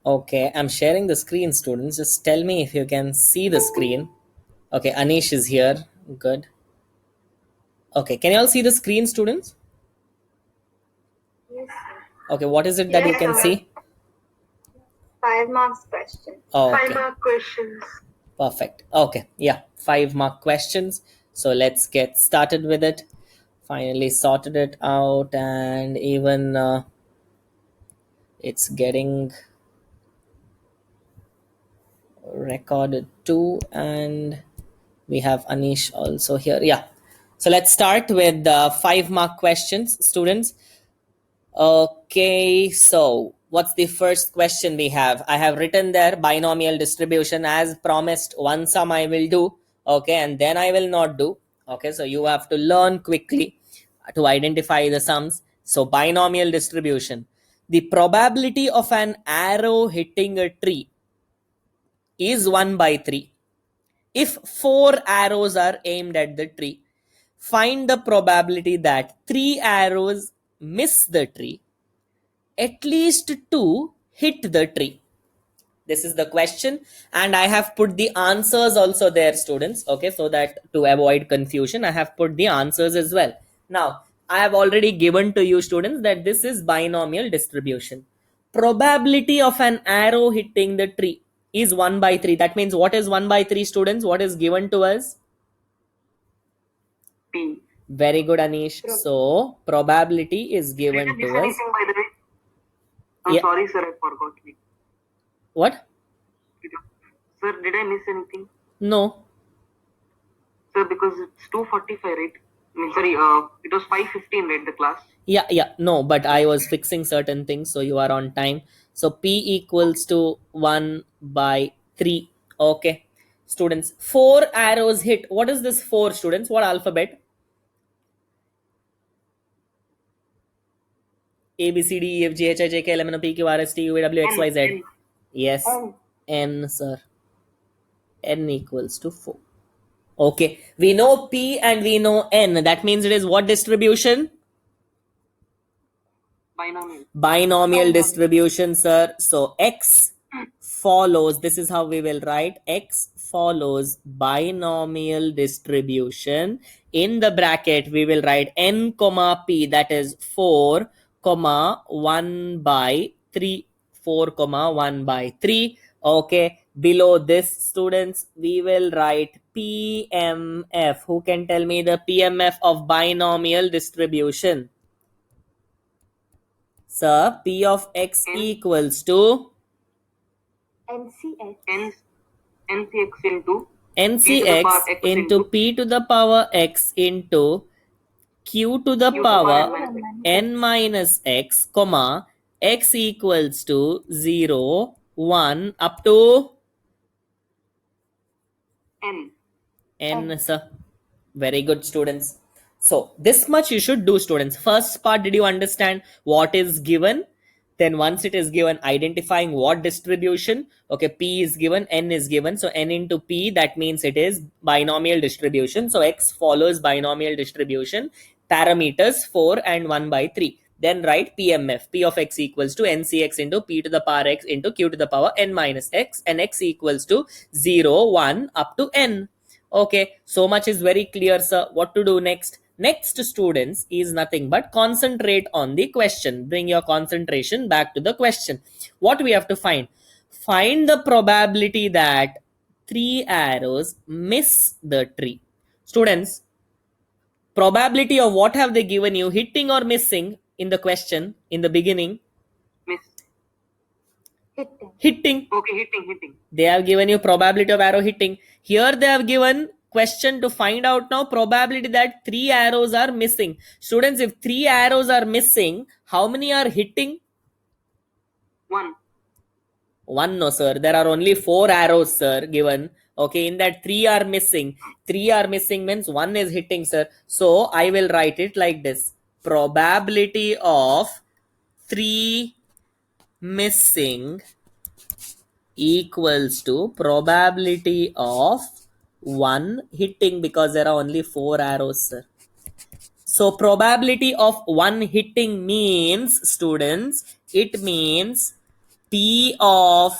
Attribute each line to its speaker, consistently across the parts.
Speaker 1: Okay, I'm sharing the screen, students. Just tell me if you can see the screen. Okay, Anish is here. Good. Okay, can you all see the screen, students?
Speaker 2: Yes, sir.
Speaker 1: Okay, what is it that you
Speaker 2: Yes,
Speaker 1: can
Speaker 2: sir.
Speaker 1: see?
Speaker 2: 5 marks question.
Speaker 1: Oh, okay,
Speaker 2: 5 mark questions.
Speaker 1: perfect. Okay, yeah, 5 mark questions. So let's get started with it. Finally sorted it out, and even it's getting recorded too. And we have Anish also here. Yeah. So let's start with the 5 mark questions, students. Okay, so what's the first question we have? I have written there binomial distribution as promised. One sum I will do, okay, and then I will not do. Okay, so you have to learn quickly to identify the sums. So, binomial distribution. The probability of an arrow hitting a tree is 1 by 3. If 4 arrows are aimed at the tree, find the probability that 3 arrows miss the tree, at least 2 hit the tree. This is the question, and I have put the answers also there, students. Okay, so that to avoid confusion, I have put the answers as well. Now, I have already given to you, students, that this is binomial distribution. Probability of an arrow hitting the tree is 1 by 3. That means what is 1 by 3, students? What is given to us?
Speaker 2: P.
Speaker 1: Very good, Anish. So probability is
Speaker 2: Did I
Speaker 1: given
Speaker 2: miss
Speaker 1: to us.
Speaker 2: anything by the way? I'm
Speaker 1: Yeah.
Speaker 2: sorry, sir, I forgot.
Speaker 1: What?
Speaker 2: Sir, did I miss anything?
Speaker 1: No.
Speaker 2: Sir, because it's 2:45, right? I mean, sorry, it was 5:15, right, the class?
Speaker 1: Yeah, no, but I was fixing certain things, so you are on time. So P equals to 1 by 3. Okay. Students, 4 arrows hit. What is this 4, students? What alphabet? A, B, C, D, E, F, G, H, I, J, K, L, M, N, O, P, Q, R, S, T, U, V, W, X,
Speaker 2: N,
Speaker 1: Y, Z.
Speaker 2: N,
Speaker 1: Yes. N, sir. N equals to 4. Okay. We know P and we know N. That means it is what distribution?
Speaker 2: binomial.
Speaker 1: Binomial distribution, sir. So X follows, this is how we will write, X follows binomial distribution. In the bracket we will write N comma P, that is 4 comma 1 by 3. 4 comma 1 by 3. Okay, below this, students, we will write PMF. Who can tell me the PMF of binomial distribution? So P of X
Speaker 2: N,
Speaker 1: equals to
Speaker 2: NCX. NCX into P to the power
Speaker 1: NCX
Speaker 2: X
Speaker 1: into P to the power X into Q to the
Speaker 2: Q to
Speaker 1: power
Speaker 2: power N minus
Speaker 1: N minus X, comma, X equals to 0, 1 up to
Speaker 2: N.
Speaker 1: N, sir. Very good, students. So this much you should do, students. First part, did you understand what is given? Then once it is given, identifying what distribution. Okay, P is given, N is given. So N into P, that means it is binomial distribution. So X follows binomial distribution. Parameters 4 and 1 by 3. Then write PMF. P of X equals to NCX into P to the power X into Q to the power N minus X. And X equals to 0, 1 up to N. Okay, so much is very clear, sir. What to do next? Next, students, is nothing but concentrate on the question. Bring your concentration back to the question. What we have to find? Find the probability that 3 arrows miss the tree. Students, probability of what have they given you? Hitting or missing in the question in the beginning?
Speaker 2: Miss.
Speaker 1: Hitting.
Speaker 2: Okay, hitting.
Speaker 1: They have given you probability of arrow hitting. Here they have given question to find out now probability that 3 arrows are missing. Students, if 3 arrows are missing, how many are hitting?
Speaker 2: 1.
Speaker 1: 1, no, sir. There are only 4 arrows, sir, given. Okay, in that 3 are missing. 3 are missing means 1 is hitting, sir. So I will write it like this. Probability of 3 missing equals to probability of 1 hitting, because there are only 4 arrows, sir. So probability of 1 hitting means, students, it means P of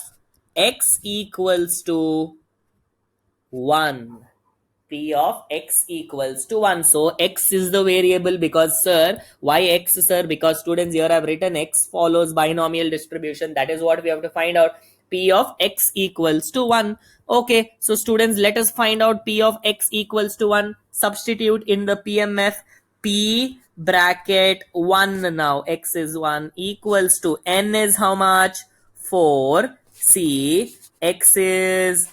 Speaker 1: x equals to 1. P of x equals to 1. So x is the variable because sir, why x sir? Because students here have written x follows binomial distribution. That is what we have to find out. P of x equals to 1. Okay, so students, let us find out P of x equals to 1. Substitute in the PMF. P bracket 1 now. X is 1 equals to n is how much? 4. C. X is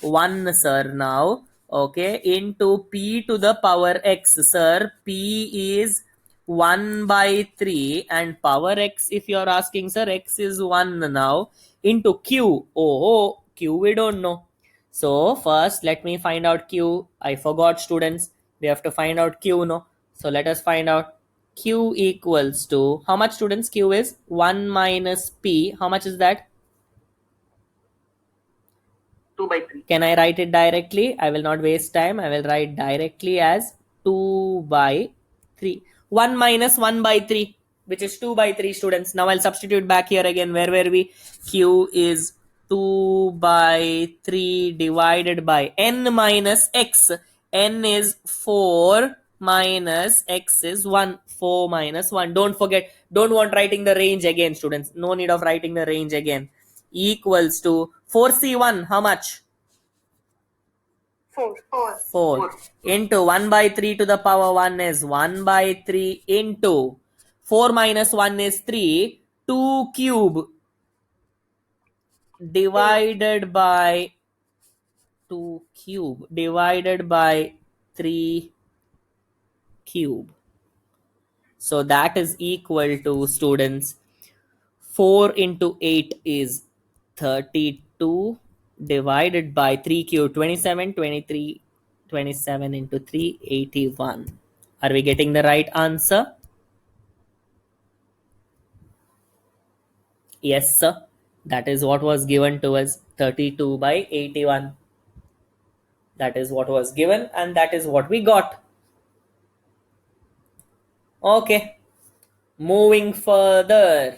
Speaker 1: 1 sir now. Okay, into p to the power x sir. P is 1 by 3 and power x, if you're asking sir, x is 1 now, into q. Oh, q we don't know. So first let me find out q. I forgot students, we have to find out q no. So let us find out. Q equals to how much students? Q is 1 minus p. How much is that?
Speaker 2: 2 by 3.
Speaker 1: Can I write it directly? I will not waste time. I will write directly as 2 by 3. 1 minus 1 by 3, which is 2 by 3 students. Now I'll substitute back here again. Where were we? Q is 2 by 3 divided by n minus x. N is 4 minus x is 1. 4 minus 1. Don't forget, don't want writing the range again students. No need of writing the range again. Equals to 4c1. How much?
Speaker 2: 4.
Speaker 1: 4 into 1 by 3 to the power 1 is 1 by 3 into 4 minus 1 is 3. 2 cube divided by 2 cube divided by 3 cube. So that is equal to students 4 into 8 is 32 divided by 3 cube 27, 23, 27 into 3 81. Are we getting the right answer? Yes sir, that is what was given to us, 32 by 81. That is what was given and that is what we got. Okay, moving further.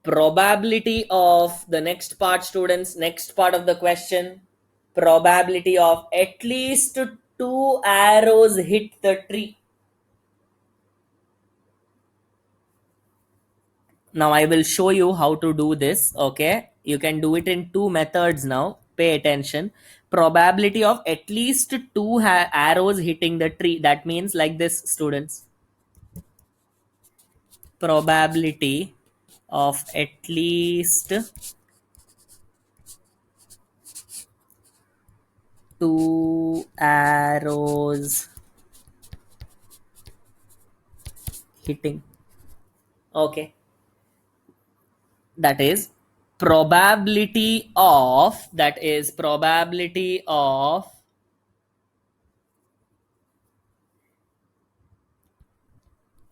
Speaker 1: Probability of the next part students, next part of the question. Probability of at least 2 arrows hit the tree. Now I will show you how to do this. Okay, you can do it in 2 methods now. Pay attention. Probability of at least 2 arrows hitting the tree. That means like this students. Probability of at least 2 arrows hitting. Okay, that is probability of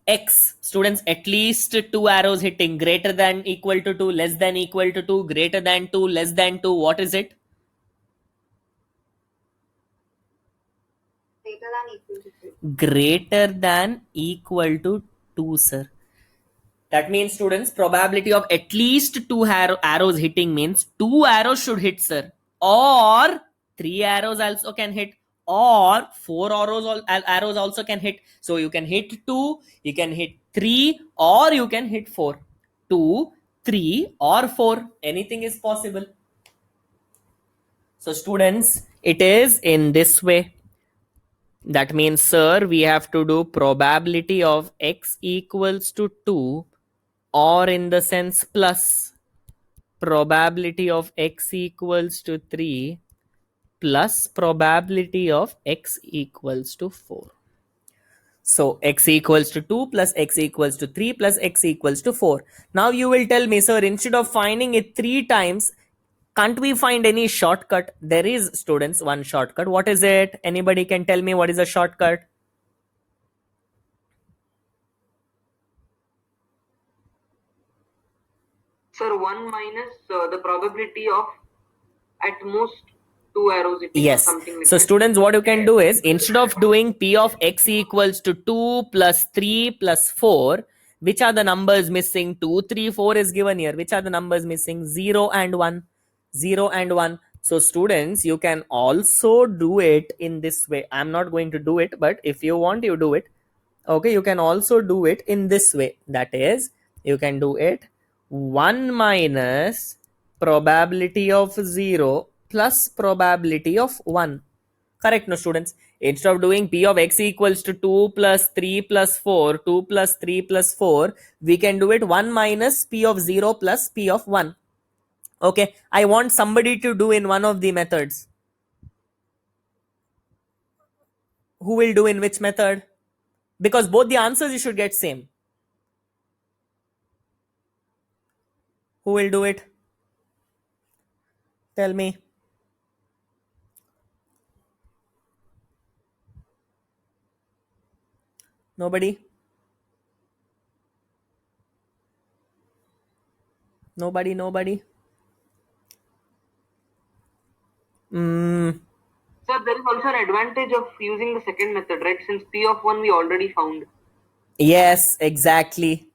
Speaker 1: x students, at least 2 arrows hitting, greater than equal to 2, less than equal to 2, greater than 2, less than 2. What is it? Greater than equal to 2 sir. That means students, probability of at least 2 arrows hitting means 2 arrows should hit sir, or 3 arrows also can hit, or 4 arrows also can hit. So you can hit 2, you can hit 3, or you can hit 4. 2, 3 or 4, anything is possible. So students, it is in this way. That means sir, we have to do probability of x equals to 2, or in the sense plus probability of x equals to 3 plus probability of x equals to 4. So x equals to 2 plus x equals to 3 plus x equals to 4. Now you will tell me, sir, instead of finding it 3 times, can't we find any shortcut? There is students one shortcut. What is it? Anybody can tell me what is a shortcut?
Speaker 2: Sir, 1 minus the probability of at most two arrows hitting or
Speaker 1: Yes.
Speaker 2: something like
Speaker 1: So
Speaker 2: that.
Speaker 1: students, what you can do is, instead of doing P of x equals to 2 plus 3 plus 4, which are the numbers missing? 2, 3, 4 is given here. Which are the numbers missing? 0 and 1. 0 and 1. So students, you can also do it in this way. I'm not going to do it, but if you want, you do it. Okay, you can also do it in this way. That is, you can do it 1 minus probability of 0 plus probability of 1. Correct, no students? Instead of doing P of x equals to 2 plus 3 plus 4, 2 plus 3 plus 4, we can do it 1 minus P of 0 plus P of 1. Okay, I want somebody to do in one of the methods. Who will do in which method? Because both the answers you should get same. Who will do it? Tell me. Nobody? Nobody, nobody. Mm,
Speaker 2: Sir, there is also an advantage of using the second method, right? Since P of 1 we already found.
Speaker 1: yes, exactly.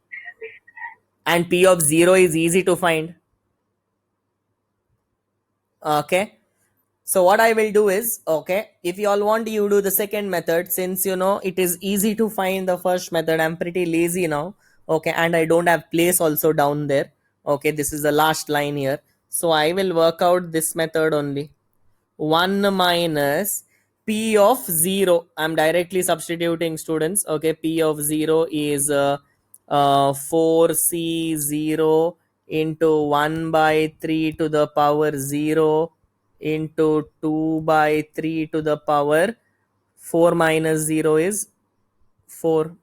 Speaker 1: And P of 0 is easy to find. Okay. So what I will do is, okay, if you all want, you do the second method. Since you know it is easy to find the first method, I'm pretty lazy now. Okay, and I don't have place also down there. Okay, this is the last line here. So I will work out this method only. 1 minus P of 0. I'm directly substituting, students. Okay, P of 0 is 4C0 into 1 by 3 to the power 0 into 2 by 3 to the power 4 minus 0 is 4,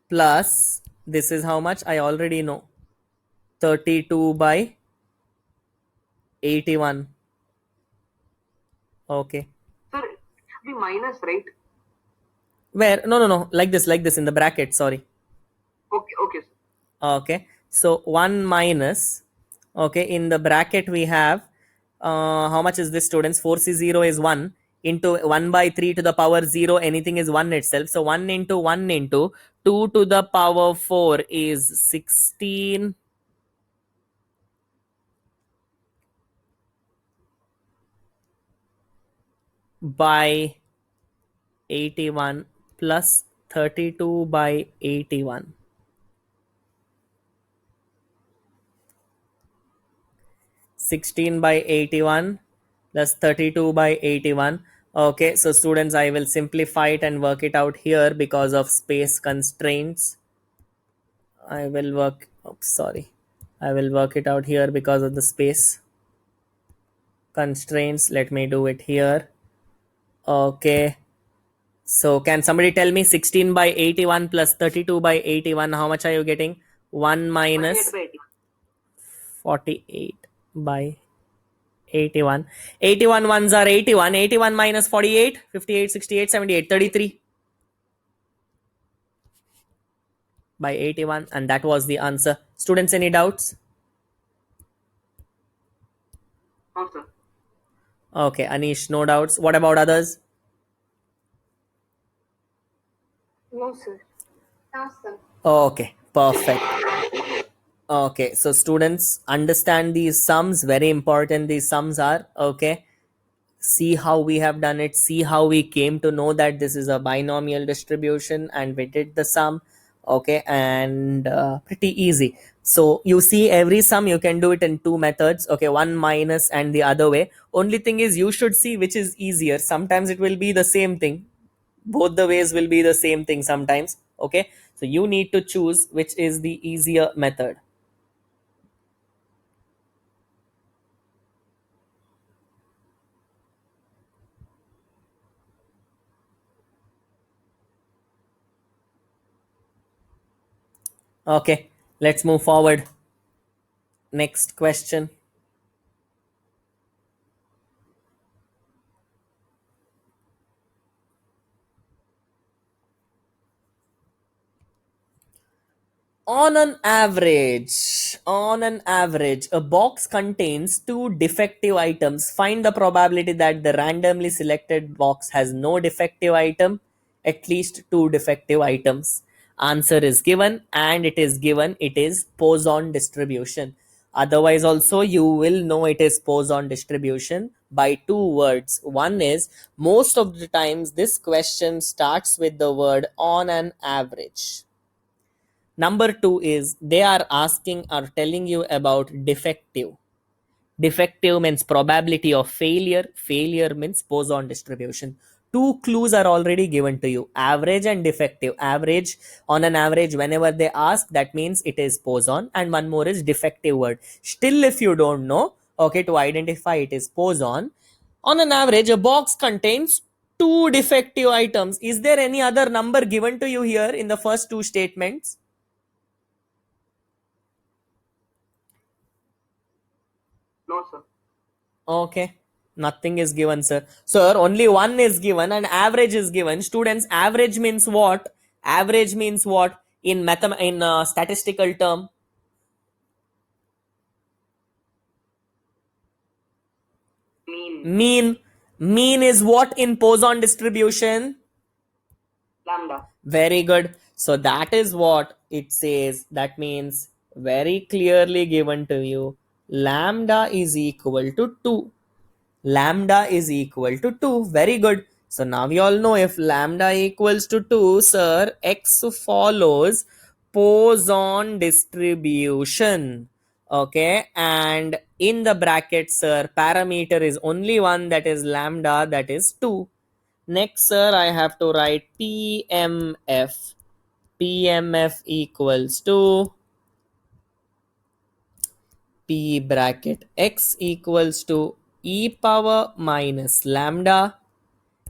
Speaker 1: plus this is how much I already know, 32 by 81. Okay,
Speaker 2: Sir, it should be minus, right?
Speaker 1: where, no, like this in the bracket, sorry.
Speaker 2: Okay, okay, sir.
Speaker 1: Okay, so 1 minus, okay, in the bracket we have how much is this, students? 4C0 is 1 into 1 by 3 to the power 0, anything is 1 itself. So 1 into 1 into 2 to the power 4 is 16 by 81 plus 32 by 81. 16 by 81 plus 32 by 81. Okay, so students, I will simplify it and work it out here because of space constraints. I will work, oops, sorry. I will work it out here because of the space constraints. Let me do it here. Okay. So can somebody tell me 16 by 81 plus 32 by 81, how much are you getting? 1
Speaker 2: 48
Speaker 1: minus
Speaker 2: by 80.
Speaker 1: 48 by 81. 81 ones are 81. 81 minus 48, 58, 68, 78, 33 by 81. And that was the answer. Students, any doubts?
Speaker 2: No, sir.
Speaker 1: Okay, Anish, no doubts. What about others?
Speaker 2: No, sir. No, sir.
Speaker 1: Okay, perfect. Okay, so students, understand these sums. Very important these sums are. Okay, see how we have done it, see how we came to know that this is a binomial distribution and we did the sum. Okay, and pretty easy. So you see, every sum you can do it in two methods. Okay, one minus and the other way. Only thing is, you should see which is easier. Sometimes it will be the same thing, both the ways will be the same thing sometimes. Okay, so you need to choose which is the easier method. Okay, let's move forward. Next question. On an average, a box contains two defective items. Find the probability that the randomly selected box has no defective item, at least two defective items. Answer is given, and it is given, it is Poisson distribution. Otherwise, also, you will know it is Poisson distribution by two words. One is, most of the times, this question starts with the word on an average. Number two is they are asking or telling you about defective. Defective means probability of failure. Failure means Poisson distribution. Two clues are already given to you: average and defective. Average, on an average, whenever they ask, that means it is Poisson. And one more is defective word. Still, if you don't know, okay, to identify it is Poisson. On an average, a box contains two defective items. Is there any other number given to you here in the first two statements?
Speaker 2: No, sir.
Speaker 1: Okay. Nothing is given, sir. Sir, only one is given and average is given. Students, average means what? Average means what in statistical term?
Speaker 2: Mean.
Speaker 1: Mean. Mean is what in Poisson distribution?
Speaker 2: Lambda.
Speaker 1: Very good. So that is what it says. That means very clearly given to you. Lambda is equal to 2. Lambda is equal to 2. Very good. So now we all know if lambda equals to 2, sir, x follows Poisson distribution. Okay, and in the bracket, sir, parameter is only one, that is lambda, that is 2. Next, sir, I have to write PMF. PMF equals to P bracket x equals to e power minus lambda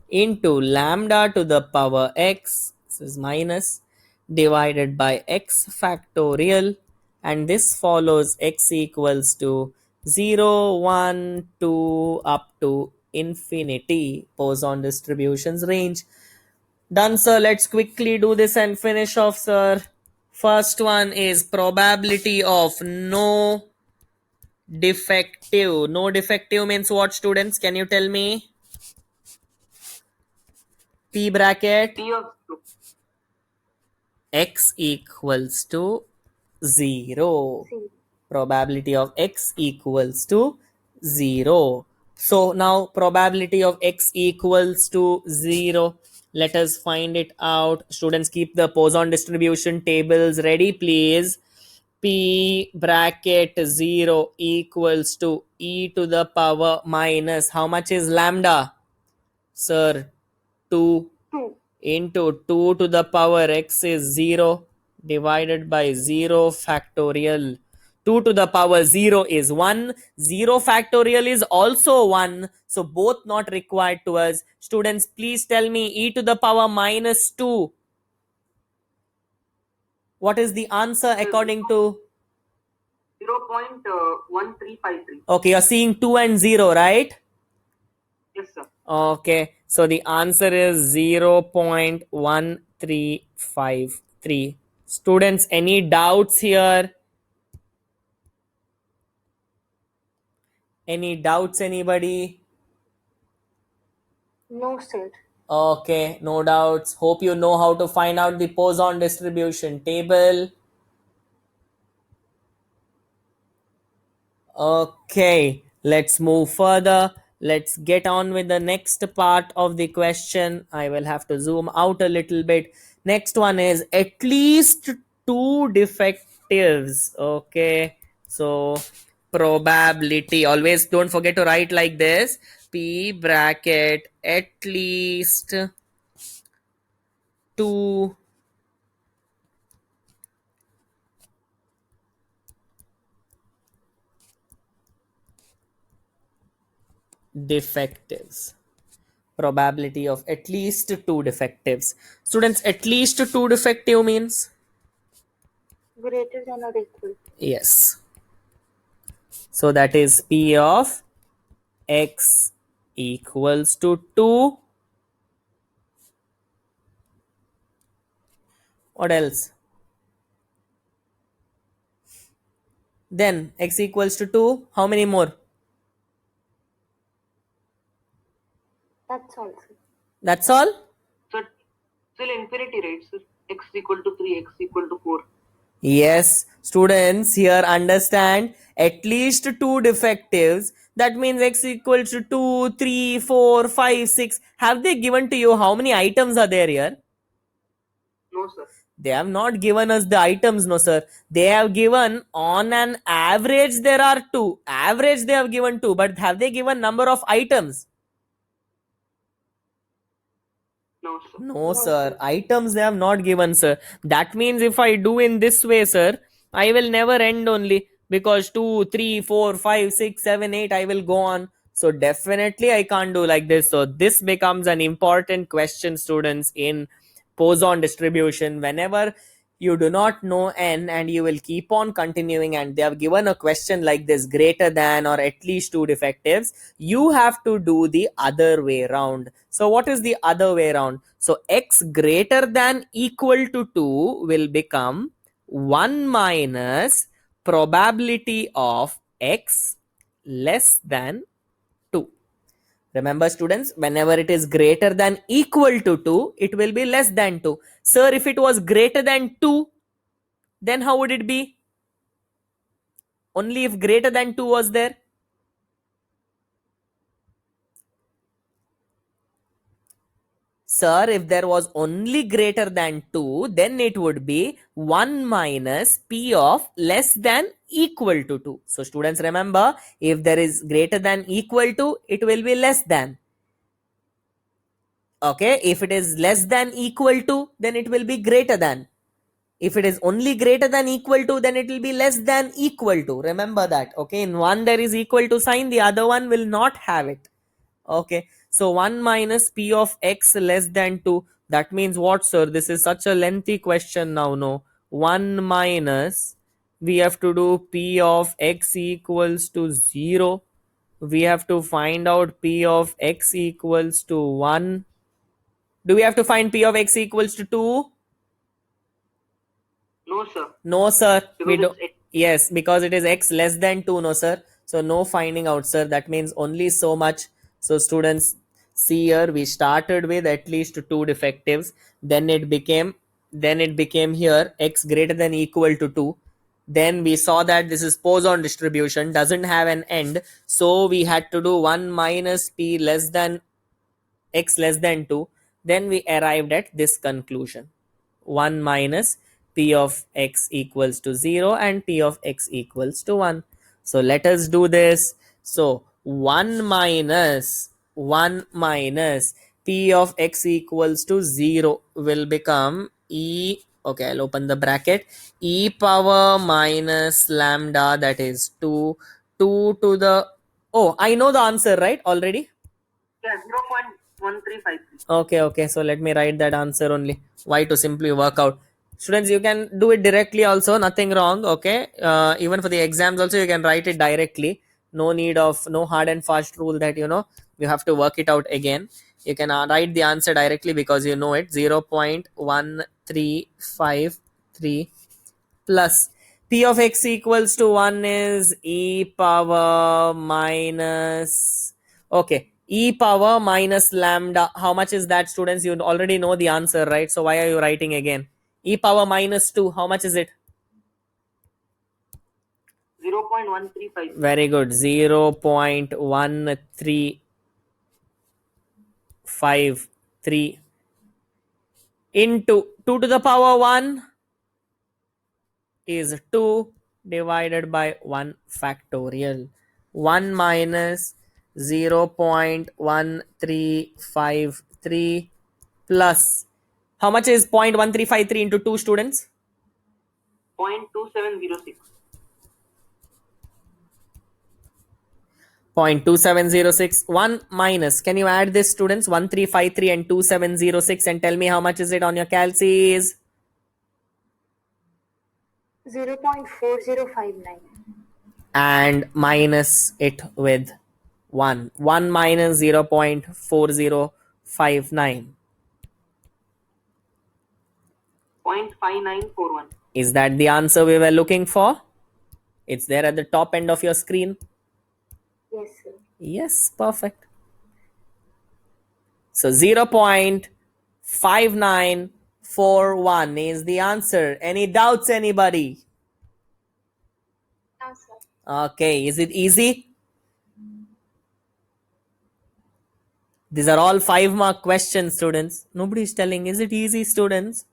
Speaker 1: into lambda to the power x, this is minus, divided by x factorial, and this follows x equals to 0, 1, 2 up to infinity. Poisson distributions range. Done, sir. Let's quickly do this and finish off, sir. First one is probability of no defective. No defective means what, students? Can you tell me? P bracket
Speaker 2: P of
Speaker 1: x equals to 0. Probability of x equals to 0. So now probability of x equals to 0. Let us find it out. Students, keep the Poisson distribution tables ready, please. P bracket 0 equals to e to the power minus, how much is lambda? Sir, 2 into 2 to the power x is 0 divided by 0 factorial. 2 to the power 0 is 1. 0 factorial is also 1. So both not required to us. Students, please tell me e to the power minus 2. What is the answer according to?
Speaker 2: 0.1353.
Speaker 1: Okay, you're seeing 2 and 0, right?
Speaker 2: Yes, sir.
Speaker 1: Okay, so the answer is 0.1353. Students, any doubts here? Any doubts, anybody?
Speaker 3: No, sir.
Speaker 1: Okay, no doubts. Hope you know how to find out the Poisson distribution table. Okay, let's move further. Let's get on with the next part of the question. I will have to zoom out a little bit. Next one is at least two defectives. Okay, so probability. Always don't forget to write like this: P bracket at least two defectives. Probability of at least two defectives. Students, at least two defective means?
Speaker 3: Greater than or equal.
Speaker 1: Yes. So that is P of x equals to 2. What else? Then x equals to 2. How many more?
Speaker 3: That's all, sir.
Speaker 1: That's all?
Speaker 2: So till infinity, right? So x equal to 3, x equal to 4.
Speaker 1: Yes, students here understand at least two defectives. That means x equals to 2, 3, 4, 5, 6. Have they given to you how many items are there here?
Speaker 2: No, sir.
Speaker 1: They have not given us the items, no sir. They have given on an average there are two. Average they have given two, but have they given number of items?
Speaker 2: No, sir.
Speaker 1: No,
Speaker 3: No,
Speaker 1: sir.
Speaker 3: sir.
Speaker 1: Items they have not given, sir. That means if I do in this way, sir, I will never end only because 2, 3, 4, 5, 6, 7, 8, I will go on. So definitely I can't do like this. So this becomes an important question, students, in Poisson distribution. Whenever you do not know n and you will keep on continuing and they have given a question like this, greater than or at least two defectives, you have to do the other way round. So what is the other way round? So x greater than equal to 2 will become 1 minus probability of x less than 2. Remember, students, whenever it is greater than equal to 2, it will be less than 2. Sir, if it was greater than 2, then how would it be? Only if greater than 2 was there. Sir, if there was only greater than 2, then it would be 1 minus p of less than equal to 2. So students, remember, if there is greater than equal to, it will be less than. Okay, if it is less than equal to, then it will be greater than. If it is only greater than equal to, then it will be less than equal to. Remember that. Okay, in one there is equal to sign, the other one will not have it. Okay, so 1 minus p of x less than 2. That means what, sir? This is such a lengthy question now. No, 1 minus, we have to do p of x equals to 0. We have to find out p of x equals to 1. Do we have to find p of x equals to 2?
Speaker 2: No, sir.
Speaker 1: No, sir. We
Speaker 2: Because
Speaker 1: do.
Speaker 2: it's x.
Speaker 1: Yes, because it is x less than 2, no, sir. So no finding out, sir. That means only so much. So students, see here, we started with at least two defectives. Then it became here x greater than equal to 2. Then we saw that this is Poisson distribution, doesn't have an end. So we had to do 1 minus p less than x less than 2. Then we arrived at this conclusion: 1 minus p of x equals to 0 and p of x equals to 1. So let us do this. So 1 minus p of x equals to 0 will become e, okay, I'll open the bracket, e power minus lambda, that is 2 to the, oh, I know the answer, right, already.
Speaker 2: Yeah, 0.1353.
Speaker 1: Okay, so let me write that answer only. Why? To simply work out. Students, you can do it directly also, nothing wrong. Okay, even for the exams also, you can write it directly. No need of, no hard and fast rule that you have to work it out again. You can write the answer directly because you know it. 0.1353 plus p of x equals to 1 is e power minus, okay, e power minus lambda. How much is that, students? You already know the answer, right? So why are you writing again? E power minus 2, how much is it?
Speaker 2: 0.135.
Speaker 1: Very good. 0.1353 into 2 to the power 1 is 2 divided by 1 factorial. 1 minus 0.1353 plus, how much is 0.1353 into 2, students?
Speaker 2: 0.2706.
Speaker 1: 0.2706. 1 minus, can you add this, students? 1353 and 2706 and tell me how much is it on your calcs?
Speaker 3: 0.4059.
Speaker 1: And minus it with 1. 1 minus 0.4059.
Speaker 2: 0.5941.
Speaker 1: Is that the answer we were looking for? It's there at the top end of your screen.
Speaker 3: Yes, sir.
Speaker 1: Yes, perfect. So 0.5941 is the answer. Any doubts, anybody?
Speaker 3: No, sir.
Speaker 1: Okay, is it easy? These are all 5-mark questions, students. Nobody's telling, is it easy, students?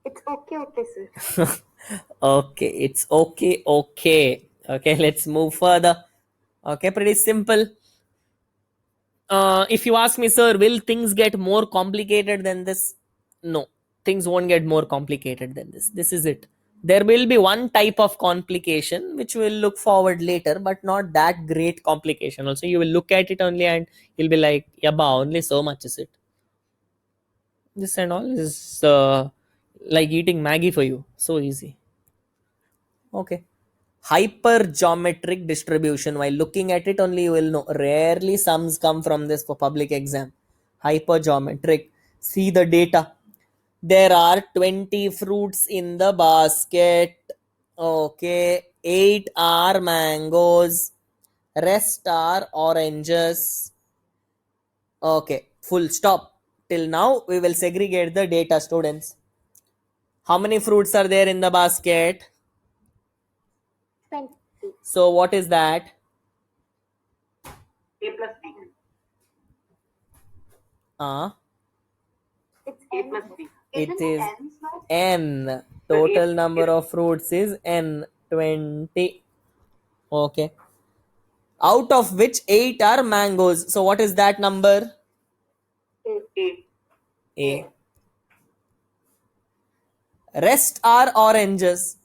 Speaker 3: It's okay, sir.
Speaker 1: Okay, it's okay. Okay, let's move further. Okay, pretty simple. If you ask me, sir, will things get more complicated than this? No, things won't get more complicated than this. This is it. There will be one type of complication which we'll look forward later, but not that great complication. Also, you will look at it only and you'll be like, yeah, only so much is it. This and all is like eating Maggie for you. So easy. Okay. Hypergeometric distribution. While looking at it only, you will know. Rarely sums come from this for public exam. Hypergeometric. See the data. There are 20 fruits in the basket. Okay. 8 are mangoes. Rest are oranges. Okay. Full stop. Till now, we will segregate the data, students. How many fruits are there in the basket?
Speaker 3: 20.
Speaker 1: So, what is that?
Speaker 2: A plus B.
Speaker 3: It's
Speaker 2: A
Speaker 3: N.
Speaker 2: plus B.
Speaker 1: It
Speaker 3: Isn't
Speaker 1: is
Speaker 3: N, sir?
Speaker 1: n. Total number of fruits is n. 20. Okay. Out of which 8 are mangoes. So, what is that number?
Speaker 2: A.
Speaker 1: A. Rest are oranges.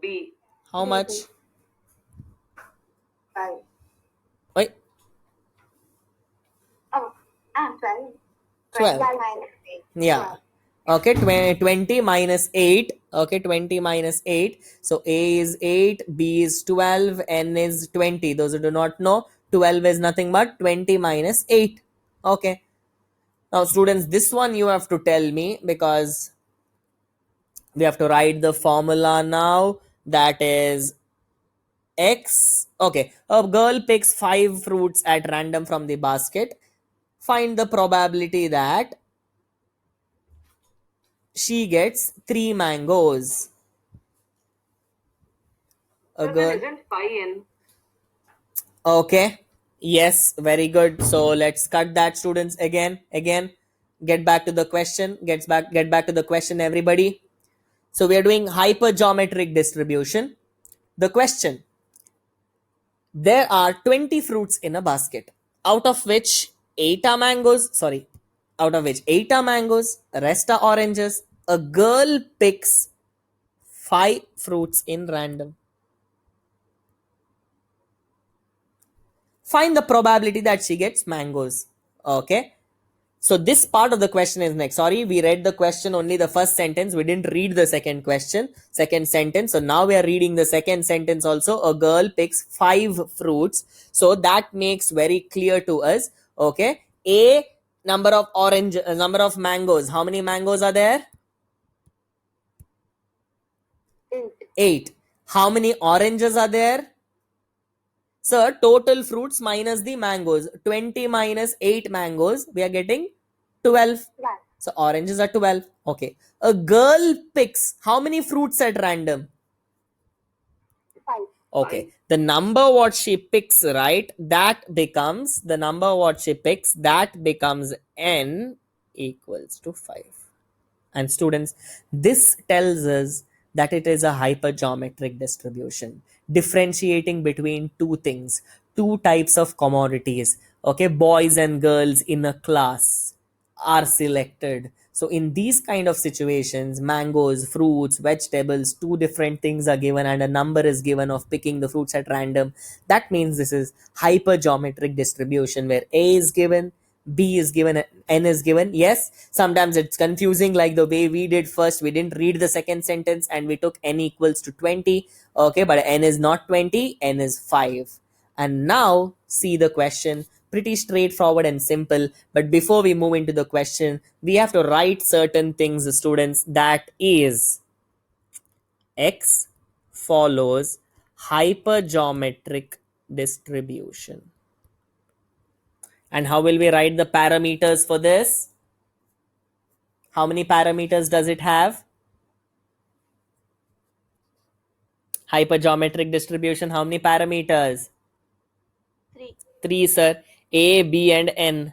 Speaker 2: B.
Speaker 1: How much?
Speaker 3: 5.
Speaker 1: Wait,
Speaker 3: Oh, 12.
Speaker 1: 12.
Speaker 3: minus 8.
Speaker 1: Yeah. Okay, 20 minus 8. Okay, 20 minus 8. So A is 8, B is 12, N is 20. Those who do not know, 12 is nothing but 20 minus 8. Okay. Now, students, this one you have to tell me because we have to write the formula now. That is X. Okay, a girl picks 5 fruits at random from the basket. Find the probability that she gets 3 mangoes. A
Speaker 2: Sir,
Speaker 1: girl.
Speaker 2: then isn't 5N?
Speaker 1: Okay. Yes, very good. So let's cut that, students. Again. Get back to the question. Get back to the question, everybody. So we are doing hypergeometric distribution. The question. There are 20 fruits in a basket, out of which 8 are mangoes. Sorry. Out of which 8 are mangoes, rest are oranges. A girl picks 5 fruits in random. Find the probability that she gets mangoes. Okay. So this part of the question is next. Sorry, we read the question only the first sentence. We didn't read the second sentence. So now we are reading the second sentence also. A girl picks 5 fruits. So that makes very clear to us. Okay. A number of mangoes. How many mangoes are there?
Speaker 3: 8.
Speaker 1: 8. How many oranges are there? Sir, total fruits minus the mangoes. 20 minus 8 mangoes, we are getting 12.
Speaker 3: 12.
Speaker 1: So oranges are 12. Okay. A girl picks how many fruits at random?
Speaker 3: 5.
Speaker 1: Okay. The number what she picks, right? That becomes n equals to 5. And students, this tells us that it is a hypergeometric distribution, differentiating between two things, two types of commodities. Okay, boys and girls in a class are selected. So in these kind of situations, mangoes, fruits, vegetables, two different things are given and a number is given of picking the fruits at random. That means this is hypergeometric distribution where A is given, B is given, N is given. Yes, sometimes it's confusing like the way we did first. We didn't read the second sentence and we took N equals to 20. Okay, but N is not 20, N is 5. And now see the question. pretty straightforward and simple. But before we move into the question, we have to write certain things, students. That is, x follows hypergeometric distribution. And how will we write the parameters for this? How many parameters does it have? Hypergeometric distribution, how many parameters?
Speaker 3: 3.
Speaker 1: 3, sir. A, B, and N.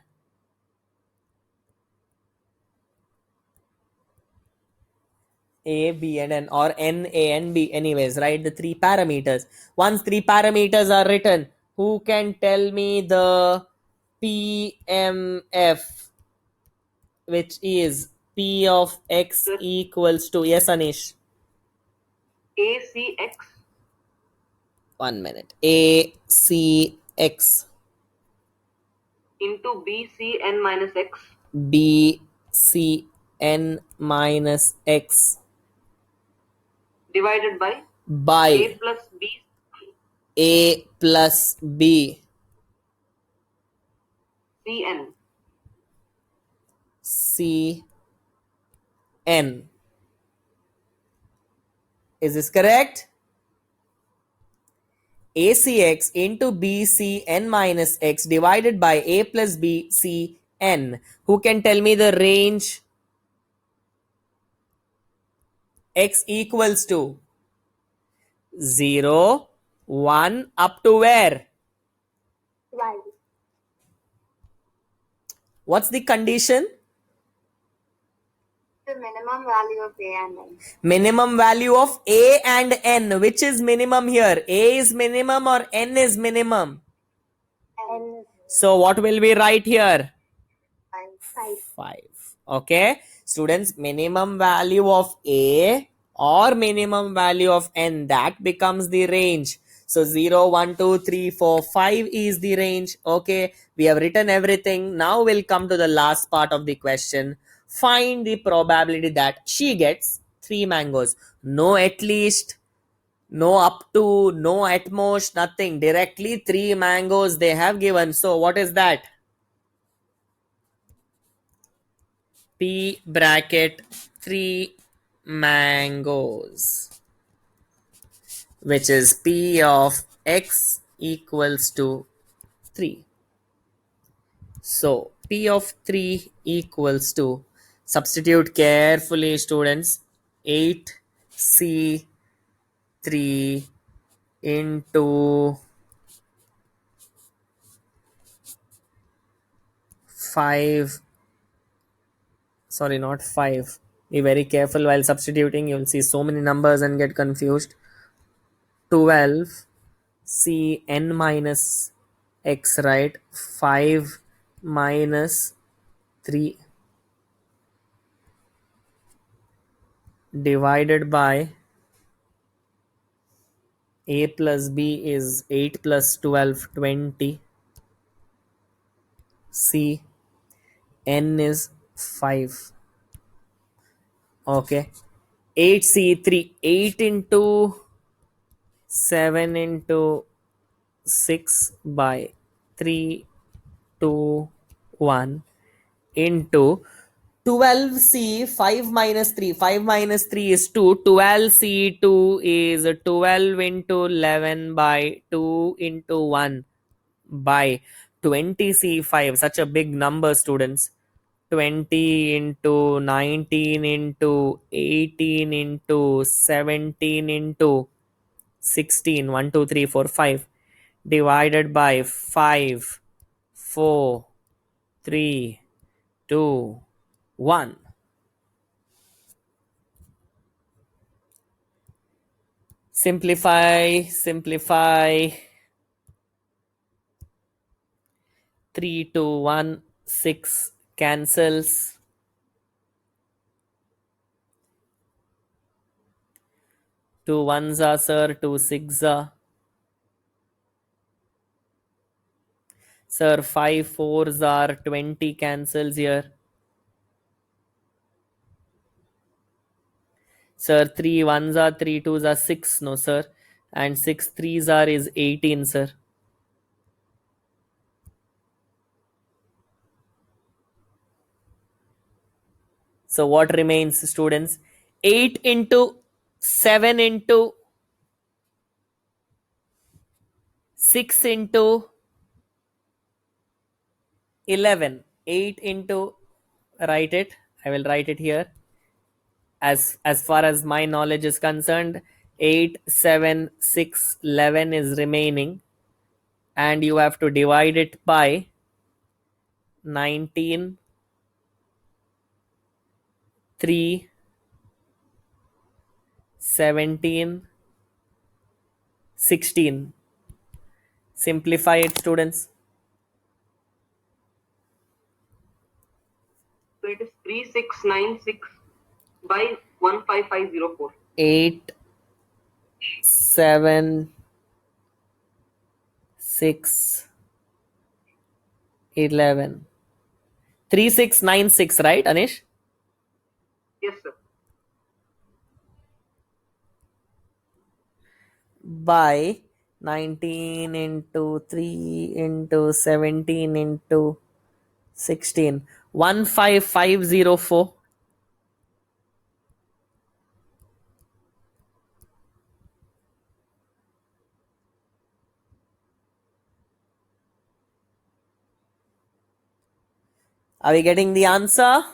Speaker 1: A, B, and N, or N, A, and B. Anyways, write the 3 parameters. Once 3 parameters are written, who can tell me the PMF, which is P of X
Speaker 2: Sir.
Speaker 1: equals to, yes, Anish?
Speaker 2: ACX
Speaker 1: 1 minute. ACX
Speaker 2: into BCN minus X
Speaker 1: BCN minus X
Speaker 2: divided by
Speaker 1: by
Speaker 2: A plus B
Speaker 1: A plus B
Speaker 2: CN.
Speaker 1: CN. Is this correct? ACX into BCN minus X divided by A plus BCN. Who can tell me the range? X equals to 0, 1, up to where?
Speaker 3: 12.
Speaker 1: What's the condition?
Speaker 3: The minimum value of A and N.
Speaker 1: Minimum value of A and N. Which is minimum here? A is minimum or N is minimum?
Speaker 3: N.
Speaker 1: So what will we write here?
Speaker 3: 5.
Speaker 1: 5. Okay. Students, minimum value of A or minimum value of N, that becomes the range. So 0, 1, 2, 3, 4, 5 is the range. Okay. We have written everything. Now we'll come to the last part of the question. Find the probability that she gets 3 mangoes. No at least, no up to, no at most, nothing. Directly 3 mangoes they have given. So what is that? P bracket 3 mangoes, which is P of X equals to 3. So P of 3 equals to, substitute carefully, students, 8C3 into 5, sorry, not 5. Be very careful while substituting. You'll see so many numbers and get confused. 12 Cn minus X, right? 5 minus 3 divided by A plus B is 8 plus 12, 20. C N is 5. Okay. 8C3, 8 into 7 into 6 by 3, 2, 1 into 12C, 5 minus 3. 5 minus 3 is 2. 12C2 is 12 into 11 by 2 into 1 by 20C5. Such a big number, students. 20 into 19 into 18 into 17 into 16. 1, 2, 3, 4, 5. Divided by 5, 4, 3, 2, 1. Simplify, simplify. 3, 2, 1, 6 cancels. 2 ones are, sir, 2 6 are. Sir, 5 fours are, 20 cancels here. Sir, 3 ones are, 3 twos are, 6, no sir. And 6 threes are is 18, sir. So what remains, students? 8 into 7 into 6 into 11. 8 into, write it. I will write it here. As far as my knowledge is concerned, 8, 7, 6, 11 is remaining. And you have to divide it by 19, 3, 17, 16. Simplify it, students.
Speaker 2: So it is 3696 by 15504.
Speaker 1: 8, 7, 6, 11. 3696, right, Anish?
Speaker 2: Yes, sir.
Speaker 1: By 19 into 3 into 17 into 16. 15504. Are we getting the answer?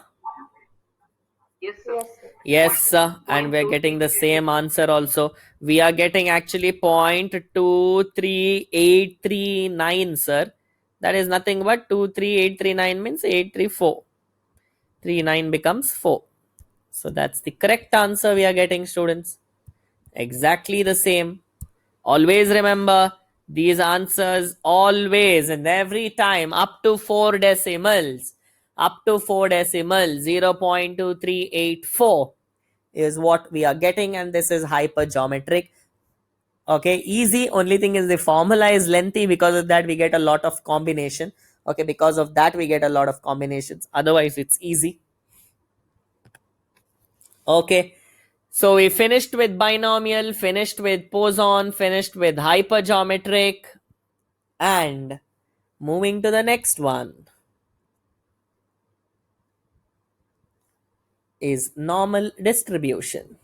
Speaker 2: Yes, sir.
Speaker 3: Yes, sir.
Speaker 1: Yes, sir. And we're getting the same answer also. We are getting actually 0.23839, sir. That is nothing but 23839 means 834. 39 becomes 4. So that's the correct answer we are getting, students. Exactly the same. Always remember these answers, always and every time, up to 4 decimals. Up to 4 decimals, 0.2384 is what we are getting, and this is hypergeometric. Okay, easy. Only thing is the formula is lengthy. Because of that we get a lot of combination. Okay, because of that we get a lot of combinations. Otherwise it's easy. Okay, so we finished with binomial, finished with Poisson, finished with hypergeometric, and moving to the next one is normal distribution.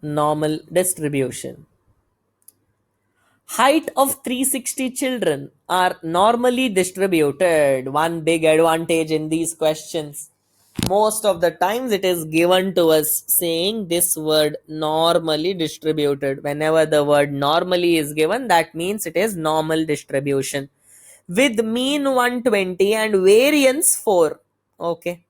Speaker 1: Normal distribution. Height of 360 children are normally distributed. One big advantage in these questions. Most of the times it is given to us saying this word normally distributed. Whenever the word normally is given, that means it is normal distribution. With mean 120 and variance 4. Okay.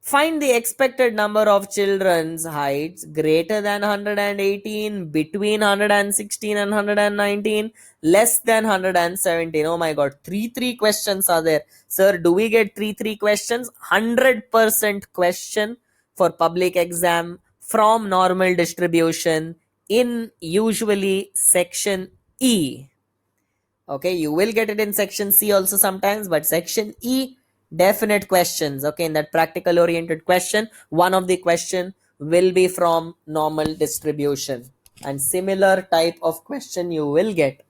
Speaker 1: Find the expected number of children's heights greater than 118, between 116 and 119, less than 117. Oh my god, three questions are there. Sir, do we get three questions? 100% question for public exam from normal distribution in usually section E. Okay, you will get it in section C also sometimes, but section E, definite questions. Okay, in that practical oriented question, one of the question will be from normal distribution, and similar type of question you will get.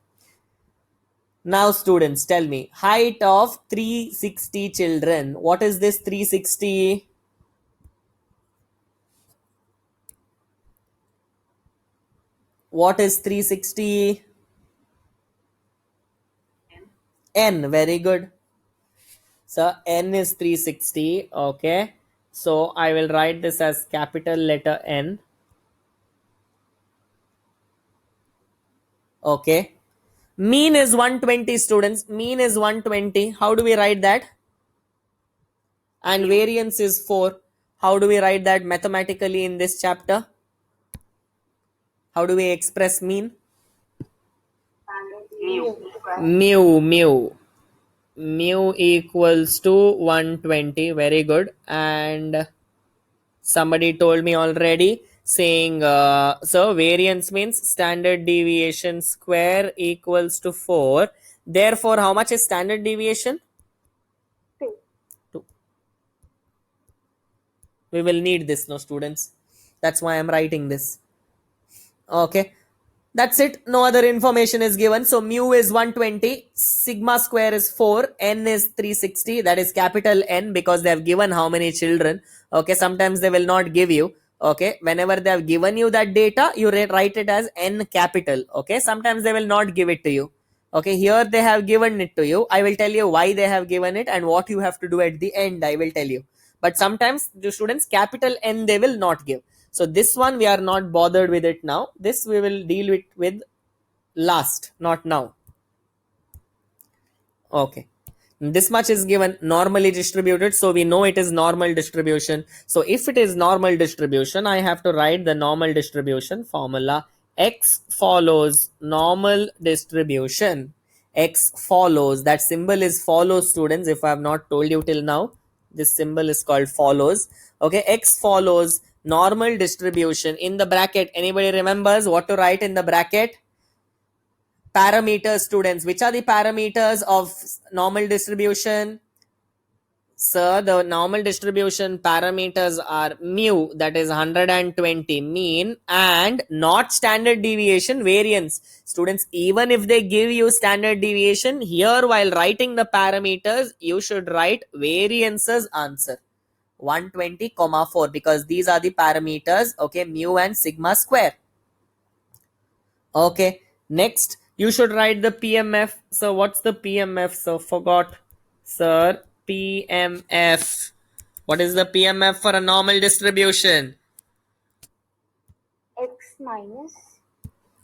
Speaker 1: Now students, tell me, height of 360 children. What is this 360? What is 360? N. Very good. So n is 360. Okay, so I will write this as capital letter N. Okay, mean is 120, students. Mean is 120. How do we write that? And variance is 4. How do we write that mathematically in this chapter? How do we express mean? Mu equals to 120. Very good. And somebody told me already, saying so variance means standard deviation square equals to 4. Therefore, how much is standard deviation?
Speaker 3: 2.
Speaker 1: 2. We will need this, no, students. That's why I'm writing this. Okay, That's it. No other information is given. So mu is 120, sigma square is 4, n is 360. That is capital N because they have given how many children. Okay, sometimes they will not give you. Okay, whenever they have given you that data, you write it as n capital. Okay, sometimes they will not give it to you. Okay, here they have given it to you. I will tell you why they have given it and what you have to do at the end. I will tell you. But sometimes the students capital N they will not give. So this one we are not bothered with it now. This we will deal with last, not now. Okay. This much is given normally distributed. So we know it is normal distribution. So if it is normal distribution, I have to write the normal distribution formula. X follows normal distribution. X follows. That symbol is follows, students. If I have not told you till now, this symbol is called follows. Okay. X follows normal distribution. In the bracket, anybody remembers what to write in the bracket? Parameters, students. Which are the parameters of normal distribution? Sir, the normal distribution parameters are mu, that is 120, mean, and not standard deviation, variance. Students, even if they give you standard deviation, here while writing the parameters, you should write variances answer 120, 4, because these are the parameters, okay, mu and sigma square. Okay, next you should write the PMF. So what's the PMF? So forgot, sir. PMF. What is the PMF for a normal distribution?
Speaker 3: X minus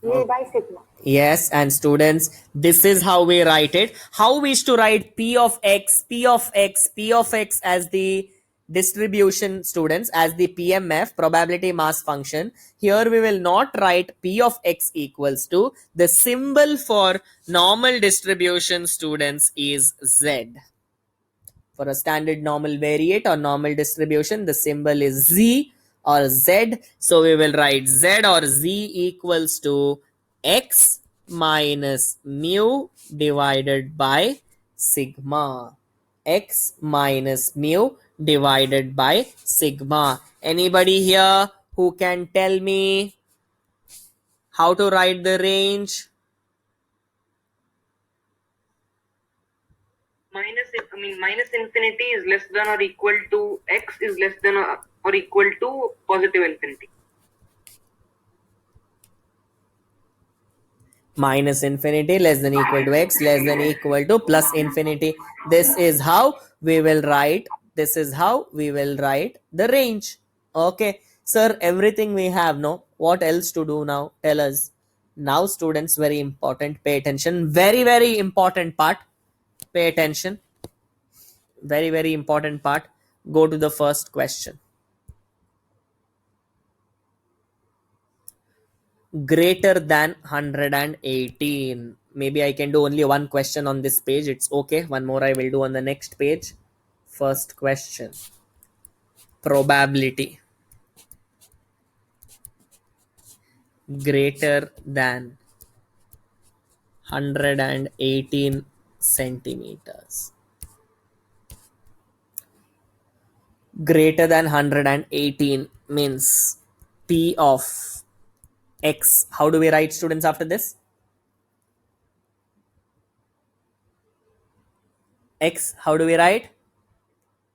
Speaker 3: V by sigma.
Speaker 1: Yes, and students, this is how we write it. How we used to write P of X, P of X, P of X as the distribution, students, as the PMF, probability mass function. Here we will not write P of X equals to, the symbol for normal distribution, students, is Z. For a standard normal variate or normal distribution, the symbol is Z or Z. So we will write Z or Z equals to X minus mu divided by sigma. X minus mu divided by sigma. Anybody here who can tell me how to write the range?
Speaker 2: Minus infinity is less than or equal to x is less than or equal to positive infinity.
Speaker 1: Minus infinity less than equal to x less than equal to plus infinity. This is how we will write. This is how we will write the range. Okay, sir, everything we have. No, what else to do now? Tell us. Now, students, very important. Pay attention. Very, very important part. Pay attention. Very, very important part. Go to the first question. Greater than 118. Maybe I can do only one question on this page. It's okay. One more I will do on the next page. First question. Probability. Greater than 118 centimeters. Greater than 118 means P of X. How do we write, students, after this? X, how do we write?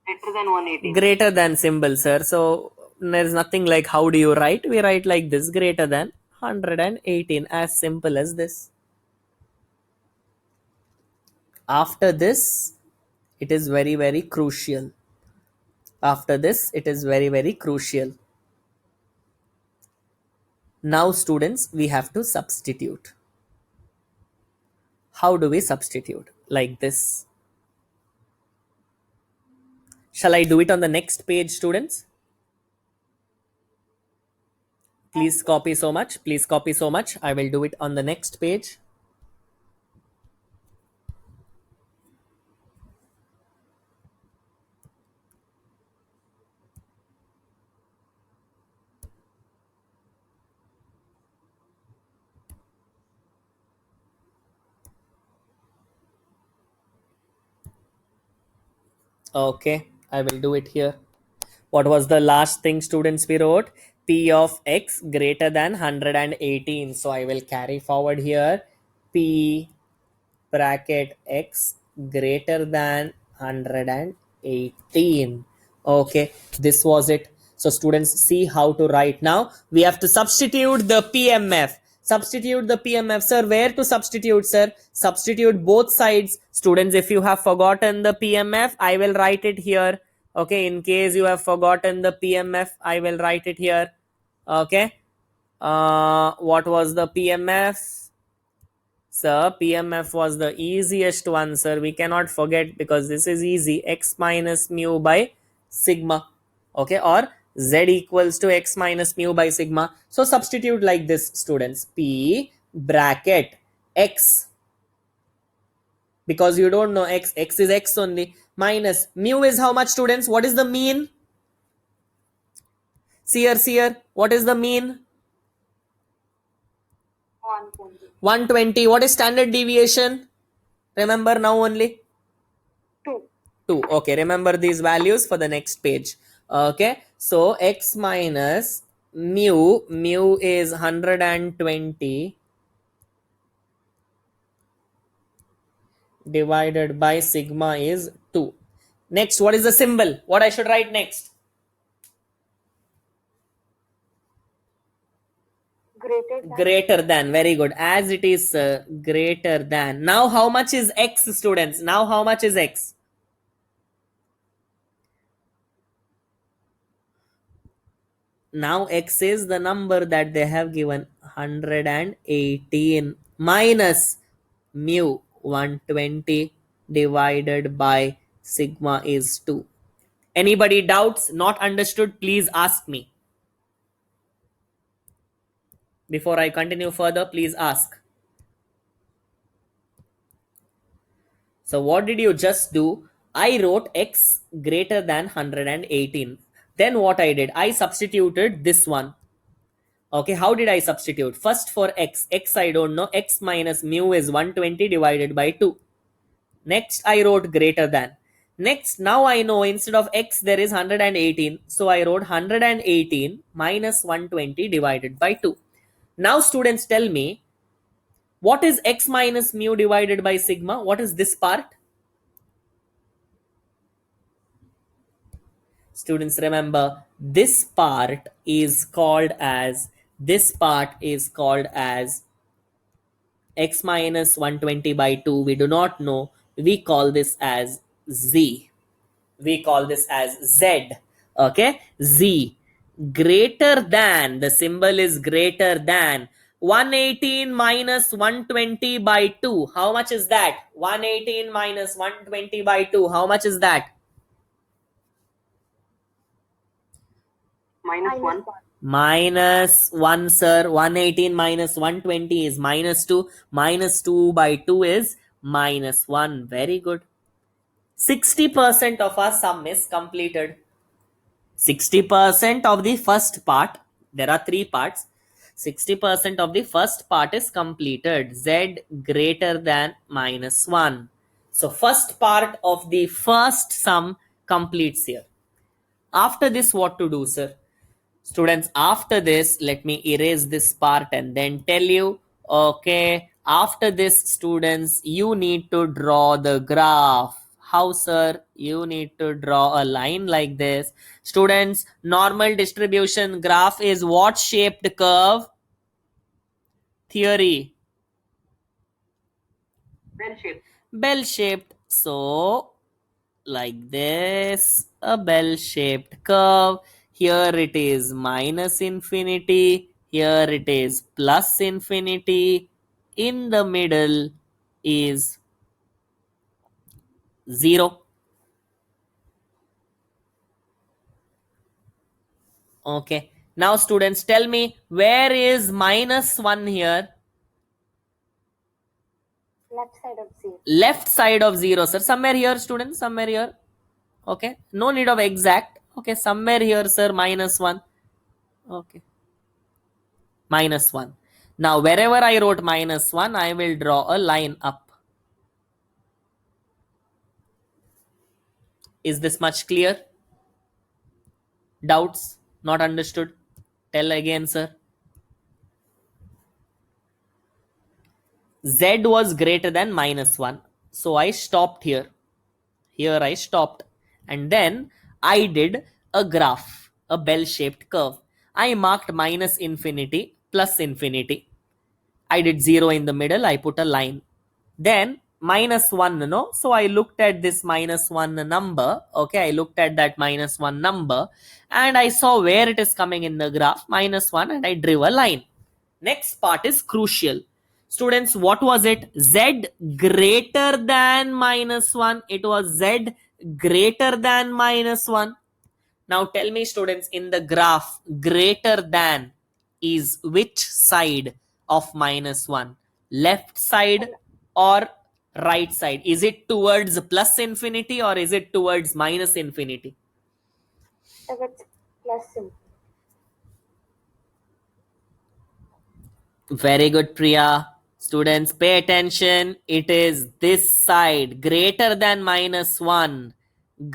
Speaker 2: Greater than 180.
Speaker 1: Greater than symbol, sir. So there's nothing like how do you write. We write like this, greater than 118, as simple as this. After this, it is very, very crucial. After this, it is very, very crucial. Now, students, we have to substitute. How do we substitute? Like this. Shall I do it on the next page, students? Please copy so much. Please copy so much. I will do it on the next page. Okay, I will do it here. What was the last thing, students, we wrote? P of x greater than 118. So I will carry forward here P bracket x greater than 118. Okay, this was it. So students, see how to write. Now we have to substitute the PMF. Substitute the PMF, sir. Where to substitute, sir? Substitute both sides. Students, if you have forgotten the PMF, I will write it here. Okay, in case you have forgotten the PMF, I will write it here. Okay, what was the PMF? Sir, PMF was the easiest one, sir. We cannot forget because this is easy. X minus mu by sigma. Okay, or Z equals to X minus mu by sigma. So substitute like this, students. P bracket X. Because you don't know X. X is X only. Minus mu is how much, students? What is the mean? See here. What is the mean?
Speaker 3: 120.
Speaker 1: 120. What is standard deviation? Remember now only?
Speaker 3: 2.
Speaker 1: 2. Okay, remember these values for the next page. Okay, so x minus mu is 120 divided by sigma is 2. Next, what is the symbol? What I should write next? Greater than. Very good. As it is greater than. Now how much is x, students? Now how much is x? Now x is the number that they have given, 118 minus mu 120 divided by sigma is 2. Anybody doubts, not understood, please ask me. Before I continue further, please ask. So what did you just do? I wrote x greater than 118. Then what I did? I substituted this one. Okay, how did I substitute? First for x I don't know. X minus mu is 120 divided by 2. Next I wrote greater than. Next, now I know instead of x there is 118. So I wrote 118 minus 120 divided by 2. Now students, tell me, what is x minus mu divided by sigma? What is this part? Students, remember, this part is called as x minus 120 by 2. We do not know. We call this as z. We call this as z. Okay, z greater than, the symbol is greater than 118 minus 120 by 2. How much is that? 118 minus 120 by 2. How much is that?
Speaker 2: Minus 1.
Speaker 1: Minus 1, sir. 118 minus 120 is minus 2. Minus 2 by 2 is minus 1. Very good. 60% of our sum is completed. 60% of the first part, there are 3 parts. 60% of the first part is completed. Z greater than minus 1. So first part of the first sum completes here. After this, what to do, sir? Students, after this, let me erase this part and then tell you. Okay, after this, students, you need to draw the graph. How, sir? You need to draw a line like this. Students, normal distribution graph is what shaped curve? Theory.
Speaker 2: Bell-shaped.
Speaker 1: Bell-shaped. So, like this, a bell-shaped curve. Here it is minus infinity. Here it is plus infinity. In the middle is 0. Okay. Now students, tell me, where is minus 1 here?
Speaker 3: Left side of 0.
Speaker 1: Left side of 0, sir. Somewhere here, students. Somewhere here. Okay. No need of exact. Okay. Somewhere here, sir. Minus 1. Okay. Minus 1. Now, wherever I wrote minus 1, I will draw a line up. Is this much clear? Doubts? Not understood? Tell again, sir. Z was greater than -1. So I stopped here. Here I stopped. And then I did a graph, a bell-shaped curve. I marked minus infinity, plus infinity. I did 0 in the middle. I put a line. Then -1, no? So I looked at this -1 number. Okay, I looked at that -1 number and I saw where it is coming in the graph, -1, and I drew a line. Next part is crucial. Students, what was it? Z greater than -1. It was Z greater than -1. Now tell me, students, in the graph, greater than is which side of -1? Left side or right side? Is it towards plus infinity or is it towards minus infinity?
Speaker 3: Towards plus infinity.
Speaker 1: Very good, Priya. Students, pay attention. It is this side, greater than -1.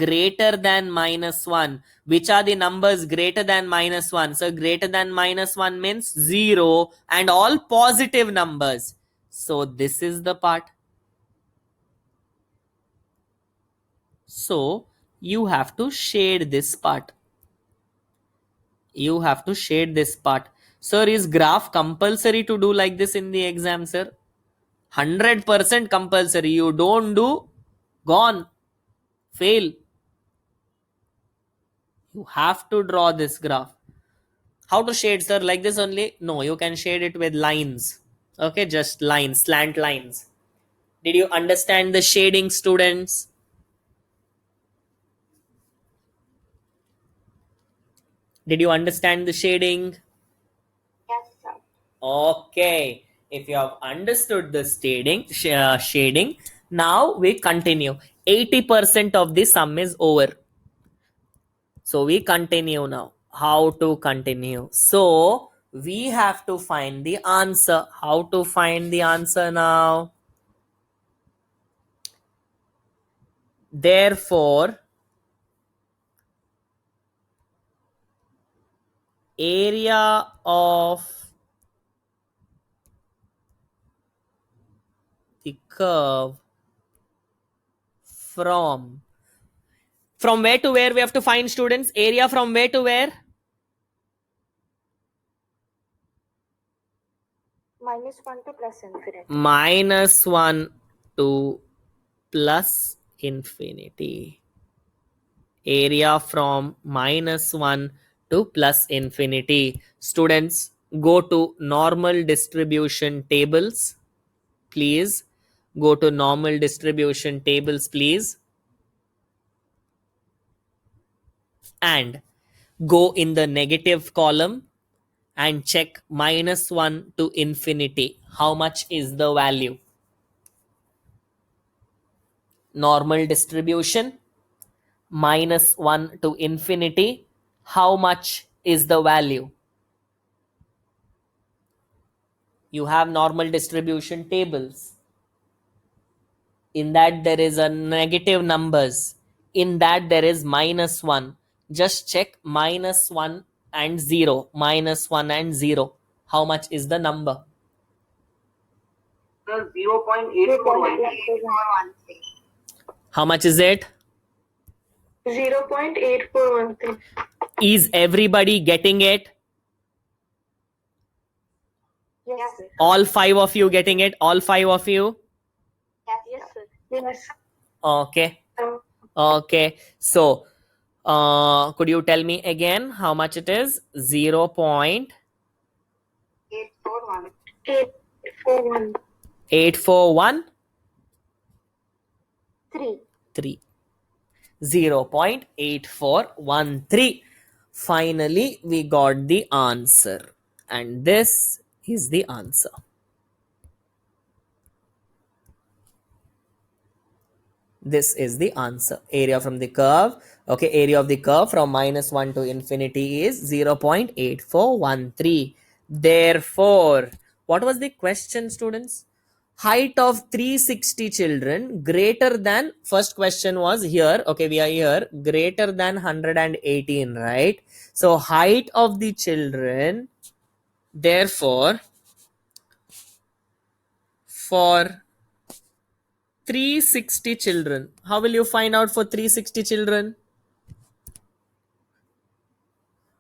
Speaker 1: Greater than -1. Which are the numbers greater than -1? So greater than -1 means 0 and all positive numbers. So this is the part. So you have to shade this part. You have to shade this part. Sir, is graph compulsory to do like this in the exam, sir? 100% compulsory. You don't do, gone, fail. You have to draw this graph. How to shade, sir? Like this only? No, you can shade it with lines. Okay, just lines, slant lines. Did you understand the shading, students? Did you understand the shading?
Speaker 3: Yes, sir.
Speaker 1: Okay, if you have understood the shading, now we continue. 80% of the sum is over. So we continue now. How to continue? So we have to find the answer. How to find the answer now? Therefore, area of the curve from where to where we have to find, students? Area from where to where?
Speaker 3: -1 to plus infinity.
Speaker 1: -1 to plus infinity. Area from -1 to plus infinity. Students, go to normal distribution tables, please. Go to normal distribution tables, please. And go in the negative column and check -1 to infinity. How much is the value? Normal distribution, -1 to infinity. How much is the value? You have normal distribution tables. In that there is a negative numbers. In that there is -1. Just check -1 and 0. -1 and 0. How much is the number?
Speaker 2: 0.8413.
Speaker 1: How much is it?
Speaker 2: 0.8413.
Speaker 1: Is everybody getting it?
Speaker 3: Yes, sir.
Speaker 1: All 5 of you getting it? All 5 of you?
Speaker 3: Yes, sir.
Speaker 2: Yes.
Speaker 1: Okay. Okay. So, could you tell me again how much it is? 0.841.
Speaker 2: 841.
Speaker 3: 3.
Speaker 1: 0.8413. Finally, we got the answer. And this is the answer. This is the answer. Area from the curve. Okay, area of the curve from -1 to infinity is 0.8413. Therefore, what was the question, students? height of 360 children greater than, first question was here, okay, we are here, greater than 118, right? So height of the children, therefore for 360 children, how will you find out for 360 children?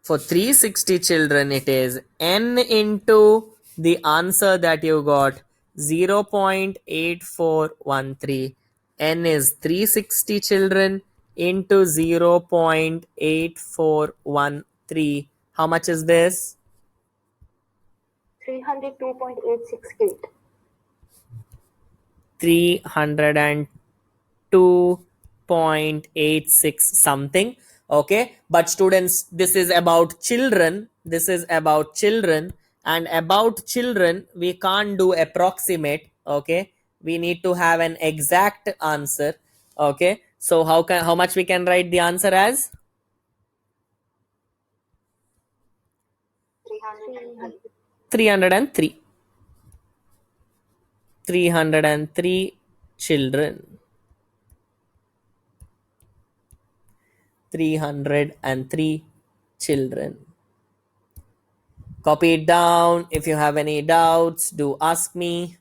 Speaker 1: For 360 children, it is n into the answer that you got, 0.8413. N is 360 children into 0.8413. How much is this?
Speaker 3: 302.868.
Speaker 1: 302.86 something. Okay, but students, this is about children, this is about children, and about children we can't do approximate. Okay, we need to have an exact answer. Okay, so how much we can write the answer as? 303. 303 children. 303 children. Copy it down. If you have any doubts, do ask me.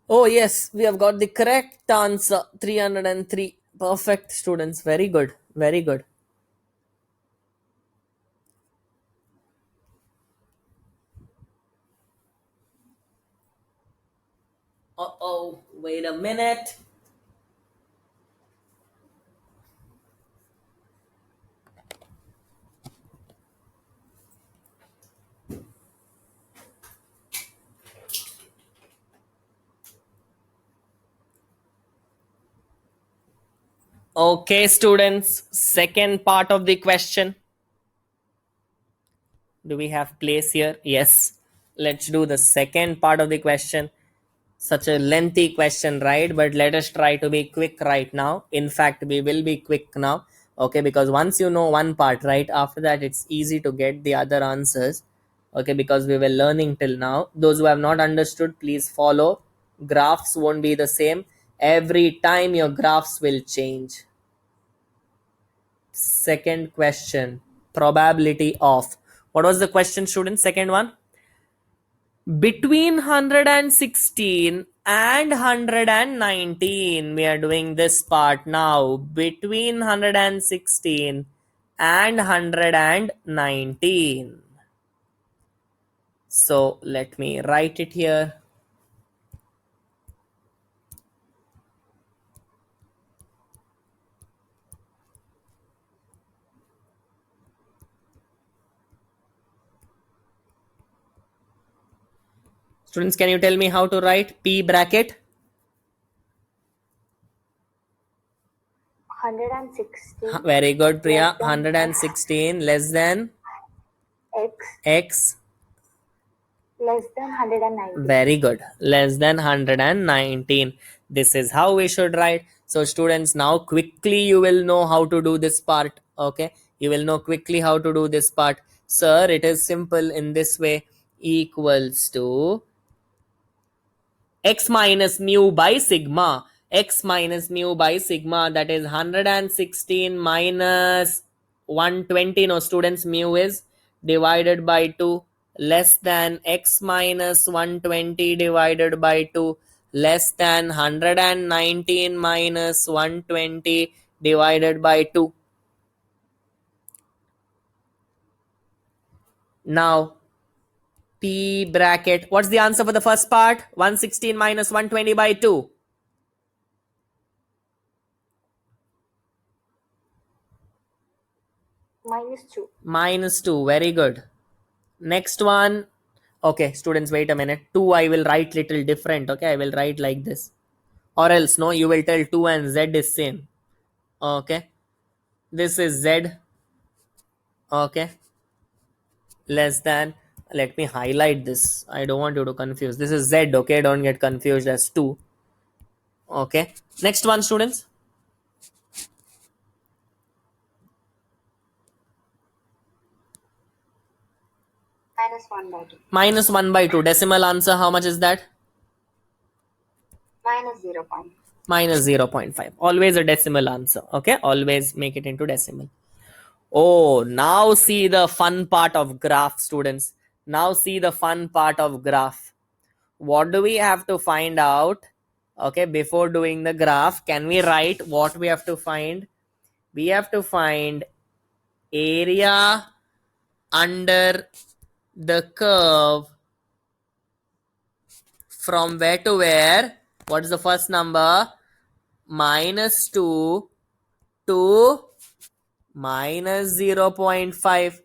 Speaker 1: Oh yes, we have got the correct answer, 303. Perfect, students. Very good. Very good. Uh-oh, wait a minute. Okay, students, second part of the question. Do we have place here? Yes. Let's do the second part of the question. Such a lengthy question, right? But let us try to be quick right now. In fact, we will be quick now. Okay, because once you know one part, right, after that it's easy to get the other answers. Okay, because we were learning till now. Those who have not understood, please follow. Graphs won't be the same. Every time your graphs will change. Second question, probability of. What was the question, students? Second one. Between 116 and 119, we are doing this part now. Between 116 and 119. So let me write it here. Students, can you tell me how to write P bracket?
Speaker 3: 116.
Speaker 1: Very good, Priya.
Speaker 3: Less than
Speaker 1: 116 less than
Speaker 3: X
Speaker 1: x.
Speaker 3: less than 190.
Speaker 1: Very good. Less than 119. This is how we should write. So students, now quickly you will know how to do this part. Okay, you will know quickly how to do this part. Sir, it is simple in this way. Equals to x minus mu by sigma. X minus mu by sigma, that is 116 minus 120. No, students, mu is divided by 2, less than x minus 120 divided by 2, less than 119 minus 120 divided by 2. Now P bracket, what's the answer for the first part? 116 minus 120 by 2.
Speaker 3: -2.
Speaker 1: -2. Very good. Next one. Okay, students, wait a minute. 2 I will write little different. Okay, I will write like this. Or else, no, you will tell 2 and z is same. Okay. This is z. Okay. Less than. Let me highlight this. I don't want you to confuse. This is z. Okay, don't get confused as 2. Okay. Next one, students.
Speaker 3: Minus 1 by 2.
Speaker 1: Minus 1 by 2. Decimal answer, how much is that?
Speaker 3: Minus 0.
Speaker 1: Minus 0.5. Always a decimal answer. Okay, always make it into decimal. Oh, now see the fun part of graph, students. Now see the fun part of graph. What do we have to find out? Okay, before doing the graph, can we write what we have to find? We have to find area under the curve from where to where. What is the first number? Minus 2 to minus 0.5.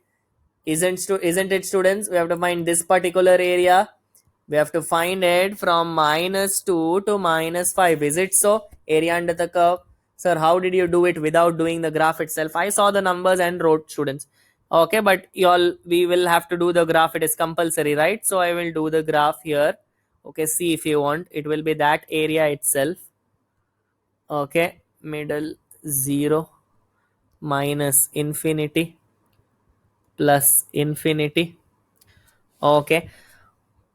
Speaker 1: Isn't it, students? We have to find this particular area. We have to find it from minus 2 to minus 5. Is it so? Area under the curve. Sir, how did you do it without doing the graph itself? I saw the numbers and wrote, students. Okay, but we will have to do the graph. It is compulsory, right? So I will do the graph here. Okay, see if you want. It will be that area itself. Okay, middle 0 minus infinity plus infinity. Okay,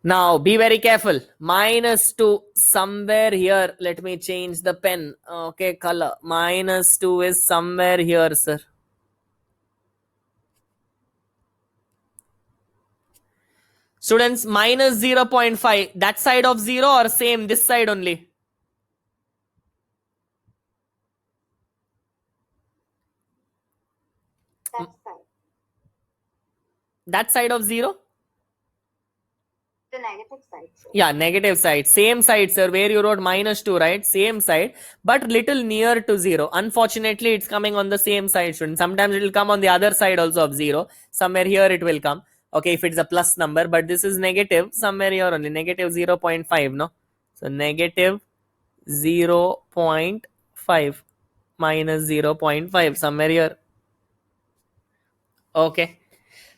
Speaker 1: now be very careful. Minus 2 somewhere here. Let me change the pen. Okay, color. Minus 2 is somewhere here, sir. Students, minus 0.5. That side of 0 or same this side only?
Speaker 3: That side.
Speaker 1: That side of 0?
Speaker 3: The negative side, sir.
Speaker 1: Yeah, negative side. Same side, sir, where you wrote minus 2, right? Same side, but little near to 0. Unfortunately, it's coming on the same side, students. Sometimes it will come on the other side also of 0. Somewhere here it will come. Okay, if it's a plus number, but this is negative. Somewhere here only. Negative 0.5, no? So, negative 0.5 minus 0.5. Somewhere here. Okay.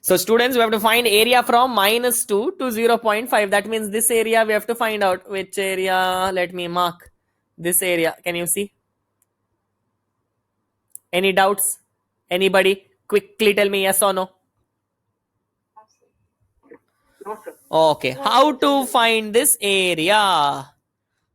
Speaker 1: So students, we have to find area from minus 2 to 0.5. That means this area we have to find out. Which area? Let me mark this area. Can you see? Any doubts? Anybody? Quickly tell me yes or no.
Speaker 2: No, sir.
Speaker 1: Okay. How to find this area?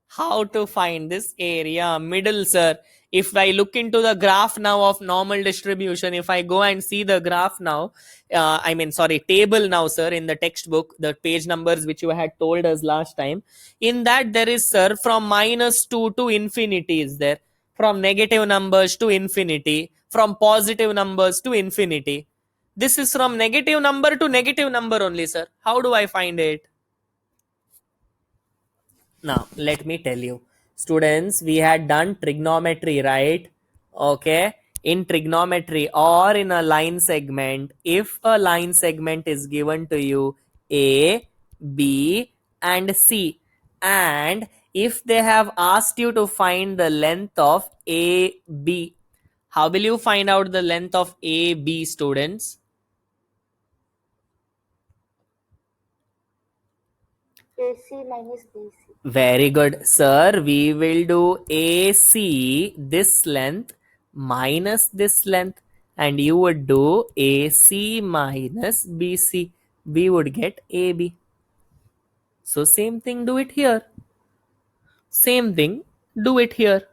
Speaker 1: How to find this area? Middle, sir. If I look into the graph now of normal distribution, if I go and see the graph now, table now, sir, in the textbook, the page numbers which you had told us last time, in that there is, sir, from minus 2 to infinity is there, from negative numbers to infinity, from positive numbers to infinity. This is from negative number to negative number only, sir. How do I find it? Now, let me tell you. Students, we had done trigonometry, right? Okay. In trigonometry or in a line segment, if a line segment is given to you A, B, and C, and if they have asked you to find the length of AB, how will you find out the length of AB, students?
Speaker 3: AC minus BC.
Speaker 1: Very good, sir. We will do AC this length minus this length, and you would do AC minus BC. We would get AB. So same thing, do it here. Same thing, do it here.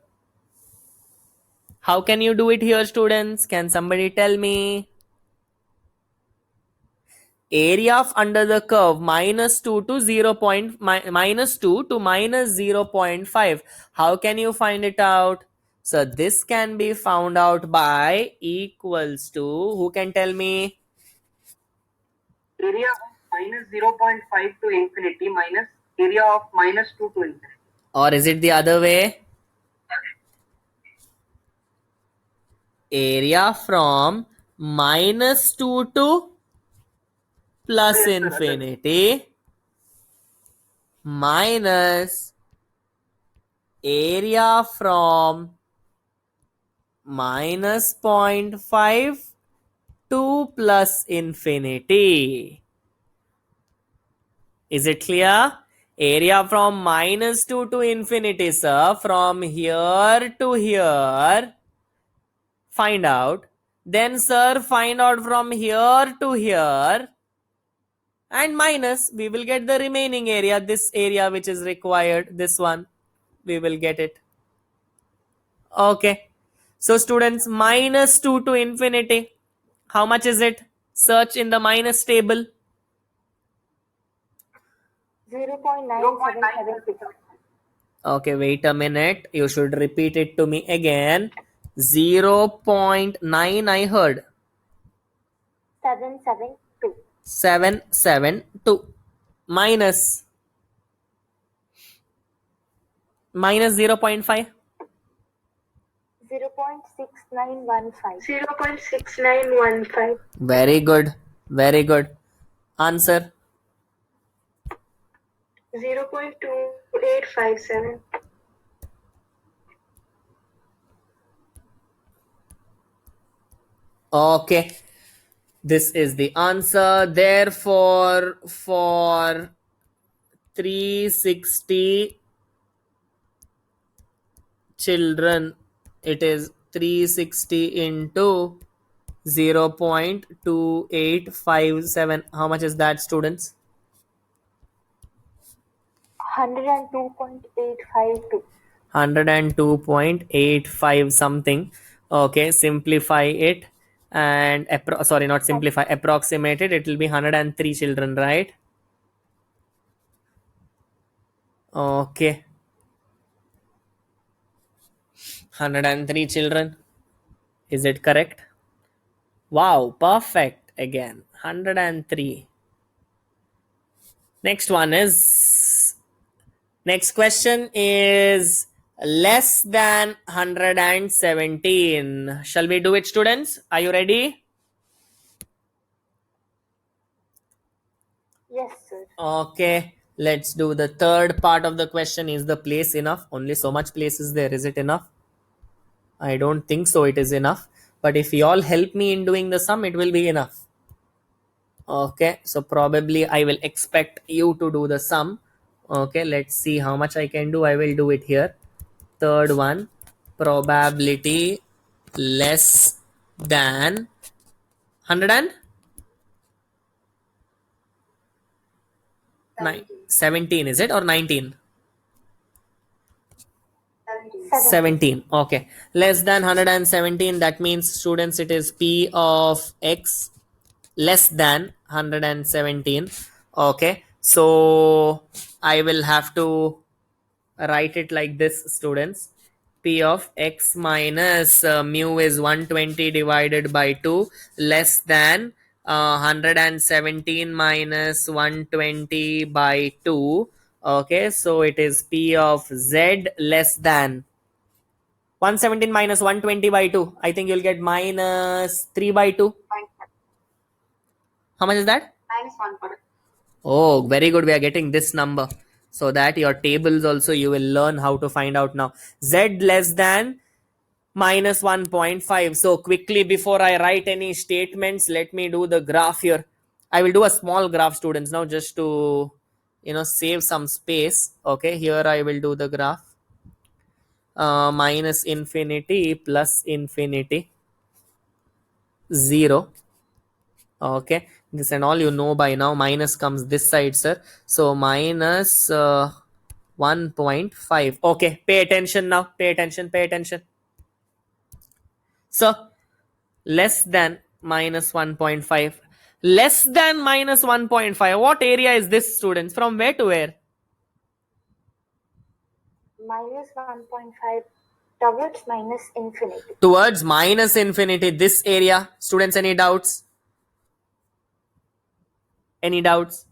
Speaker 1: How can you do it here, students? Can somebody tell me? Area of under the curve minus 2 to minus 2 to minus 0.5. How can you find it out? So this can be found out by equals to, who can tell me?
Speaker 2: Area of minus 0.5 to infinity minus area of minus 2 to infinity.
Speaker 1: Or is it the other way? Area from minus 2 to plus
Speaker 2: Yes, sir,
Speaker 1: infinity minus area from minus 0.5 to plus infinity. Is it clear? Area from minus 2 to infinity, sir. From here to here. Find out. Then, sir, find out from here to here. and minus, we will get the remaining area, this area which is required, this one, we will get it. Okay. So students, minus 2 to infinity. How much is it? Search in the minus table.
Speaker 3: 0.9776.
Speaker 1: Okay, wait a minute. You should repeat it to me again. 0.9 I heard.
Speaker 3: 772.
Speaker 1: 772. Minus. Minus 0.5.
Speaker 3: 0.6915.
Speaker 2: 0.6915.
Speaker 1: Very good. Very good. Answer.
Speaker 2: 0.2857.
Speaker 1: Okay. This is the answer. Therefore, for 360 children, it is 360 into 0.2857. How much is that, students?
Speaker 3: 102.852.
Speaker 1: 102.85 something. Okay, simplify it and sorry, not simplify, approximate it. It will be 103 children, right? Okay. 103 children. Is it correct? Wow, perfect again. 103. Next one is, next question is less than 117. Shall we do it, students? Are you ready?
Speaker 3: Yes, sir.
Speaker 1: Okay, let's do the third part of the question. Is the place enough? Only so much place is there. Is it enough? I don't think so it is enough. But if you all help me in doing the sum, it will be enough. Okay, so probably I will expect you to do the sum. Okay, let's see how much I can do. I will do it here. Third one, probability less than 100 and 17, is it, or 19? 17. Okay, less than 117. That means, students, it is P of X less than 117. Okay, so I will have to write it like this, students. P of X minus mu is 120 divided by 2 less than 117 minus 120 by 2. Okay, so it is P of Z less than 117 minus 120 by 2. I think you'll get minus 3 by 2. How much is that?
Speaker 3: Minus 1.
Speaker 1: Oh, very good. We are getting this number. So that your tables also you will learn how to find out now. Z less than minus 1.5. So quickly, before I write any statements, let me do the graph here. I will do a small graph, students, now, just to save some space. Okay, here I will do the graph. Minus infinity plus infinity 0. Okay, this and all you know by now. Minus comes this side, sir. So minus 1.5. Okay, pay attention now. Pay attention. So less than minus 1.5. Less than minus 1.5. What area is this, students? From where to where?
Speaker 3: Minus 1.5 towards minus infinity.
Speaker 1: Towards minus infinity. This area. Students, any doubts? Any doubts?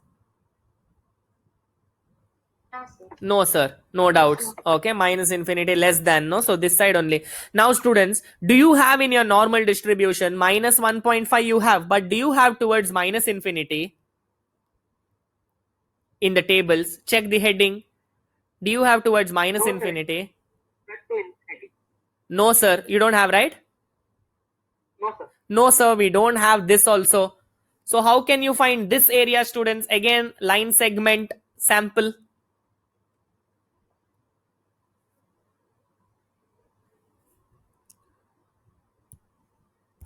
Speaker 1: No, sir. No doubts. Okay, minus infinity less than, no? So this side only. Now, students, do you have in your normal distribution minus 1.5 you have, but do you have towards minus infinity in the tables? Check the heading. Do you have towards minus
Speaker 2: No, sir.
Speaker 1: infinity?
Speaker 2: Not to infinity.
Speaker 1: No, sir. You don't have, right?
Speaker 2: No, sir.
Speaker 1: No, sir. We don't have this also. So how can you find this area, students? Again, line segment sample.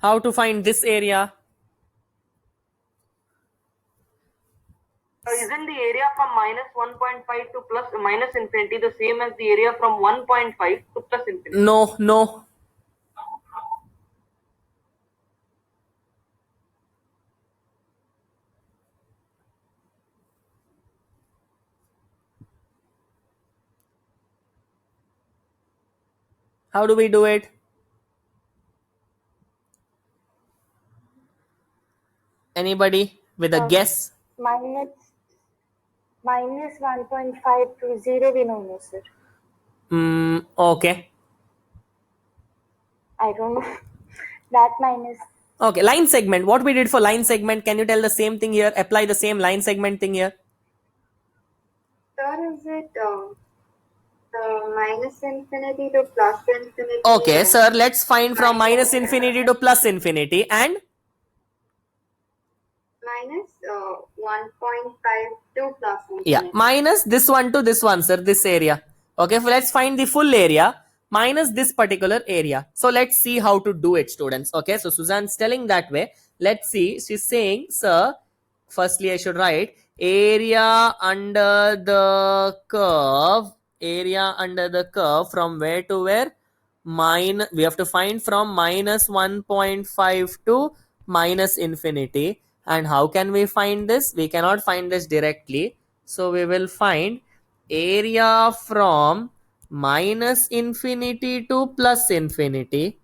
Speaker 1: How to find this area?
Speaker 2: Isn't the area from minus 1.5 to plus minus infinity the same as the area from 1.5 to plus infinity?
Speaker 1: No. How do we do it? Anybody with a guess?
Speaker 3: Minus 1.5 to 0 we know, no, sir.
Speaker 1: Okay.
Speaker 3: I don't know. That minus.
Speaker 1: Okay, line segment. What we did for line segment, can you tell the same thing here? Apply the same line segment thing here.
Speaker 3: Sir, is it the minus infinity to plus infinity?
Speaker 1: Okay, sir, let's find from minus infinity to plus infinity and
Speaker 3: Minus 1.5 to plus infinity.
Speaker 1: yeah, minus this one to this one, sir, this area. Okay, so let's find the full area minus this particular area. So let's see how to do it, students. Okay, so Suzanne's telling that way. Let's see. She's saying, sir, firstly I should write area under the curve. Area under the curve from where to where? We have to find from minus 1.5 to minus infinity. And how can we find this? We cannot find this directly. So we will find area from minus infinity to plus infinity.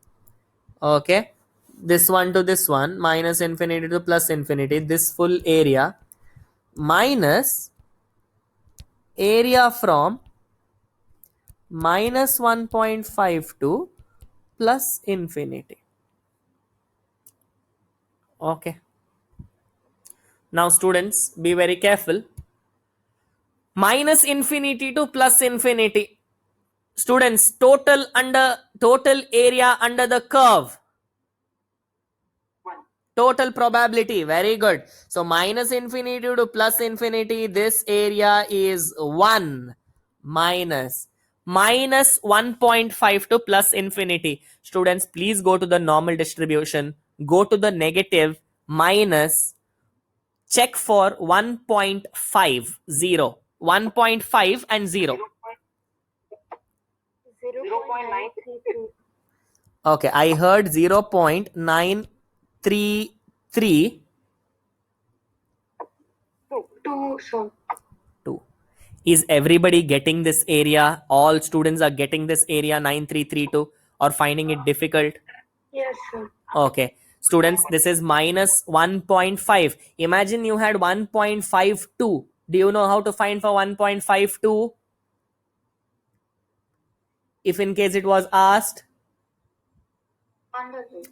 Speaker 1: Okay, this one to this one, minus infinity to plus infinity, this full area minus area from minus 1.5 to plus infinity. Okay, now students, be very careful. Minus infinity to plus infinity, students, total area under the curve, total probability. Very good. So minus infinity to plus infinity, this area is 1 minus 1.5 to plus infinity. Students, please go to the normal distribution, go to the negative, minus, check for 1.5, 0, 1.5 and 0.
Speaker 3: 0.933.
Speaker 1: Okay, I heard 0.933.
Speaker 3: 2, sir.
Speaker 1: 2. Is everybody getting this area? All students are getting this area 9332 or finding it difficult?
Speaker 3: Yes, sir.
Speaker 1: Okay. Students, this is minus 1.5. Imagine you had 1.52. Do you know how to find for 1.52? If in case it was asked.
Speaker 3: Under root.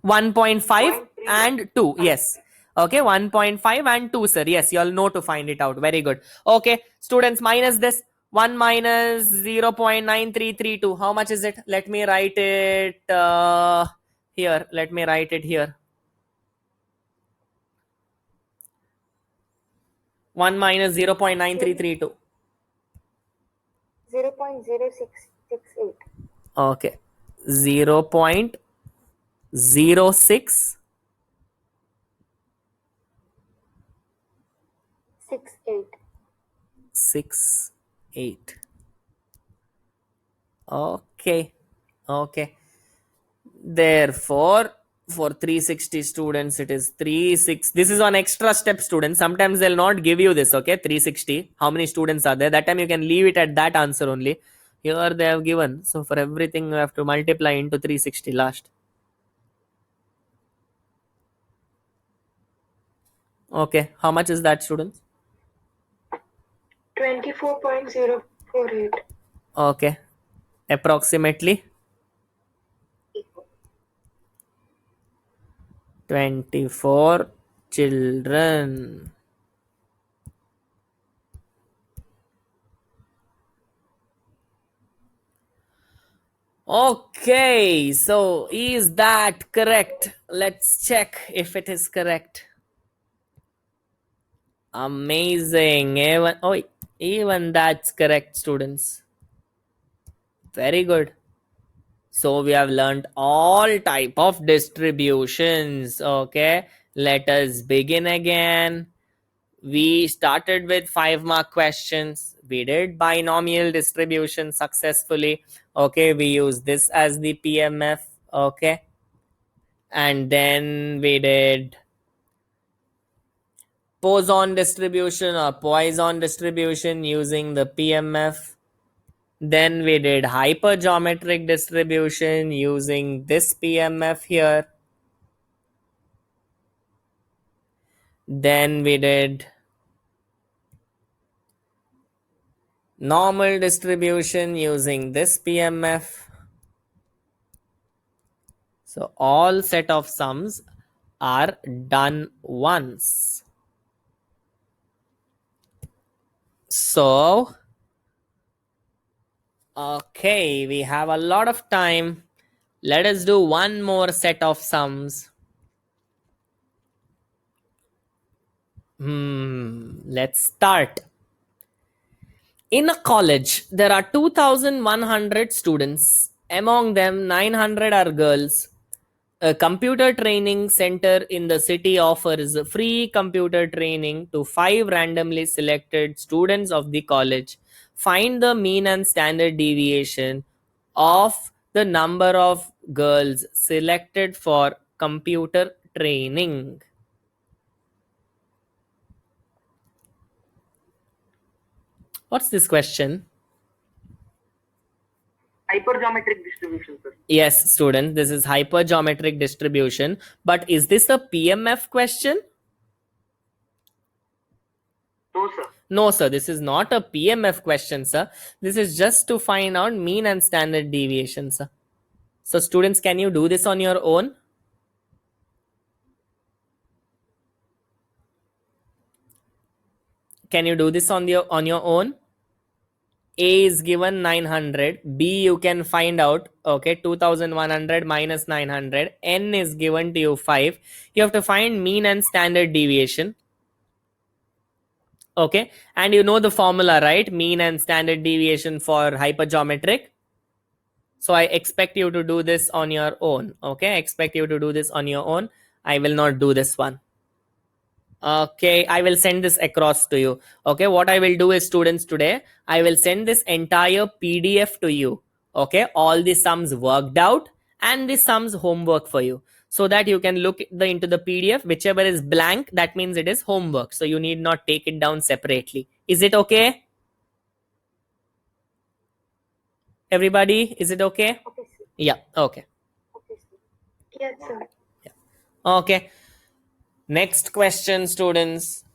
Speaker 1: 1.5 and 2. Yes. Okay, 1.5 and 2, sir. Yes, you all know to find it out. Very good. Okay, students, minus this. 1 minus 0.9332. How much is it? Let me write it here. Let me write it here. 1 minus 0.9332.
Speaker 3: 0.0668.
Speaker 1: Okay. 0.06.
Speaker 3: 68.
Speaker 1: 68. Okay. Therefore, for 360 students, it is 36. This is on extra step, students. Sometimes they'll not give you this. Okay, 360. How many students are there? That time you can leave it at that answer only. Here they have given. So for everything, you have to multiply into 360 last. Okay, how much is that, students?
Speaker 3: 24.048.
Speaker 1: Okay, approximately 24 children. Okay, so is that correct? Let's check if it is correct. Amazing. Even that's correct, students. Very good. So we have learned all type of distributions. Okay, let us begin again. We started with 5-mark questions. We did binomial distribution successfully. Okay, we use this as the PMF. Okay, and then we did Poisson distribution or Poisson distribution using the PMF. Then we did hypergeometric distribution using this PMF here. Then we did normal distribution using this PMF. So all set of sums are done once. So, okay, we have a lot of time. Let us do one more set of sums. Let's start. In a college, there are 2,100 students. Among them, 900 are girls. A computer training center in the city offers free computer training to 5 randomly selected students of the college. Find the mean and standard deviation of the number of girls selected for computer training. What's this question?
Speaker 2: Hypergeometric distribution, sir.
Speaker 1: Yes, students, this is hypergeometric distribution. But is this a PMF question?
Speaker 2: No, sir.
Speaker 1: No, sir, this is not a PMF question, sir. This is just to find out mean and standard deviation, sir. So, students, can you do this on your own? Can you do this on your own? A is given 900. B you can find out. Okay, 2100 minus 900. N is given to you 5. You have to find mean and standard deviation. Okay, and you know the formula, right? Mean and standard deviation for hypergeometric. So I expect you to do this on your own. Okay, I expect you to do this on your own. I will not do this one. Okay, I will send this across to you. Okay, what I will do is, students, today I will send this entire PDF to you. Okay, all the sums worked out and the sums homework for you, so that you can look into the PDF. Whichever is blank, that means it is homework, so you need not take it down separately. Is it okay, everybody? Is it okay?
Speaker 3: Okay, sir.
Speaker 1: Yeah, okay.
Speaker 3: Okay, sir. Yes, sir.
Speaker 1: Okay, next question, students.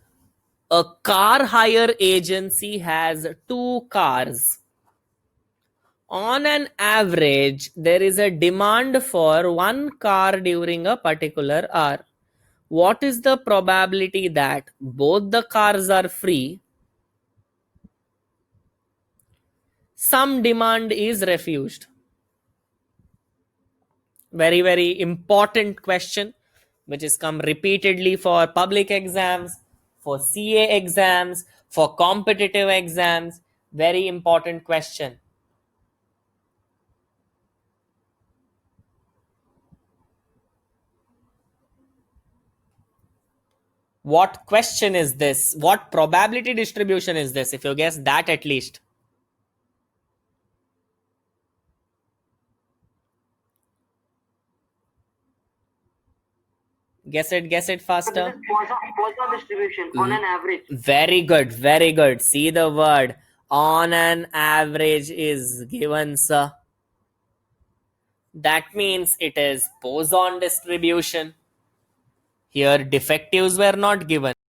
Speaker 1: A car hire agency has 2 cars. On an average, there is a demand for 1 car during a particular hour. What is the probability that both the cars are free? Some demand is refused. Very, very important question, which is come repeatedly for public exams, for CA exams, for competitive exams. Very important question. What question is this? What probability distribution is this? If you guess that at least. Guess it
Speaker 2: So
Speaker 1: faster.
Speaker 2: this is Poisson distribution on an average.
Speaker 1: Very good, very good. See the word on an average is given, sir. That means it is Poisson distribution. Here defectives were not given.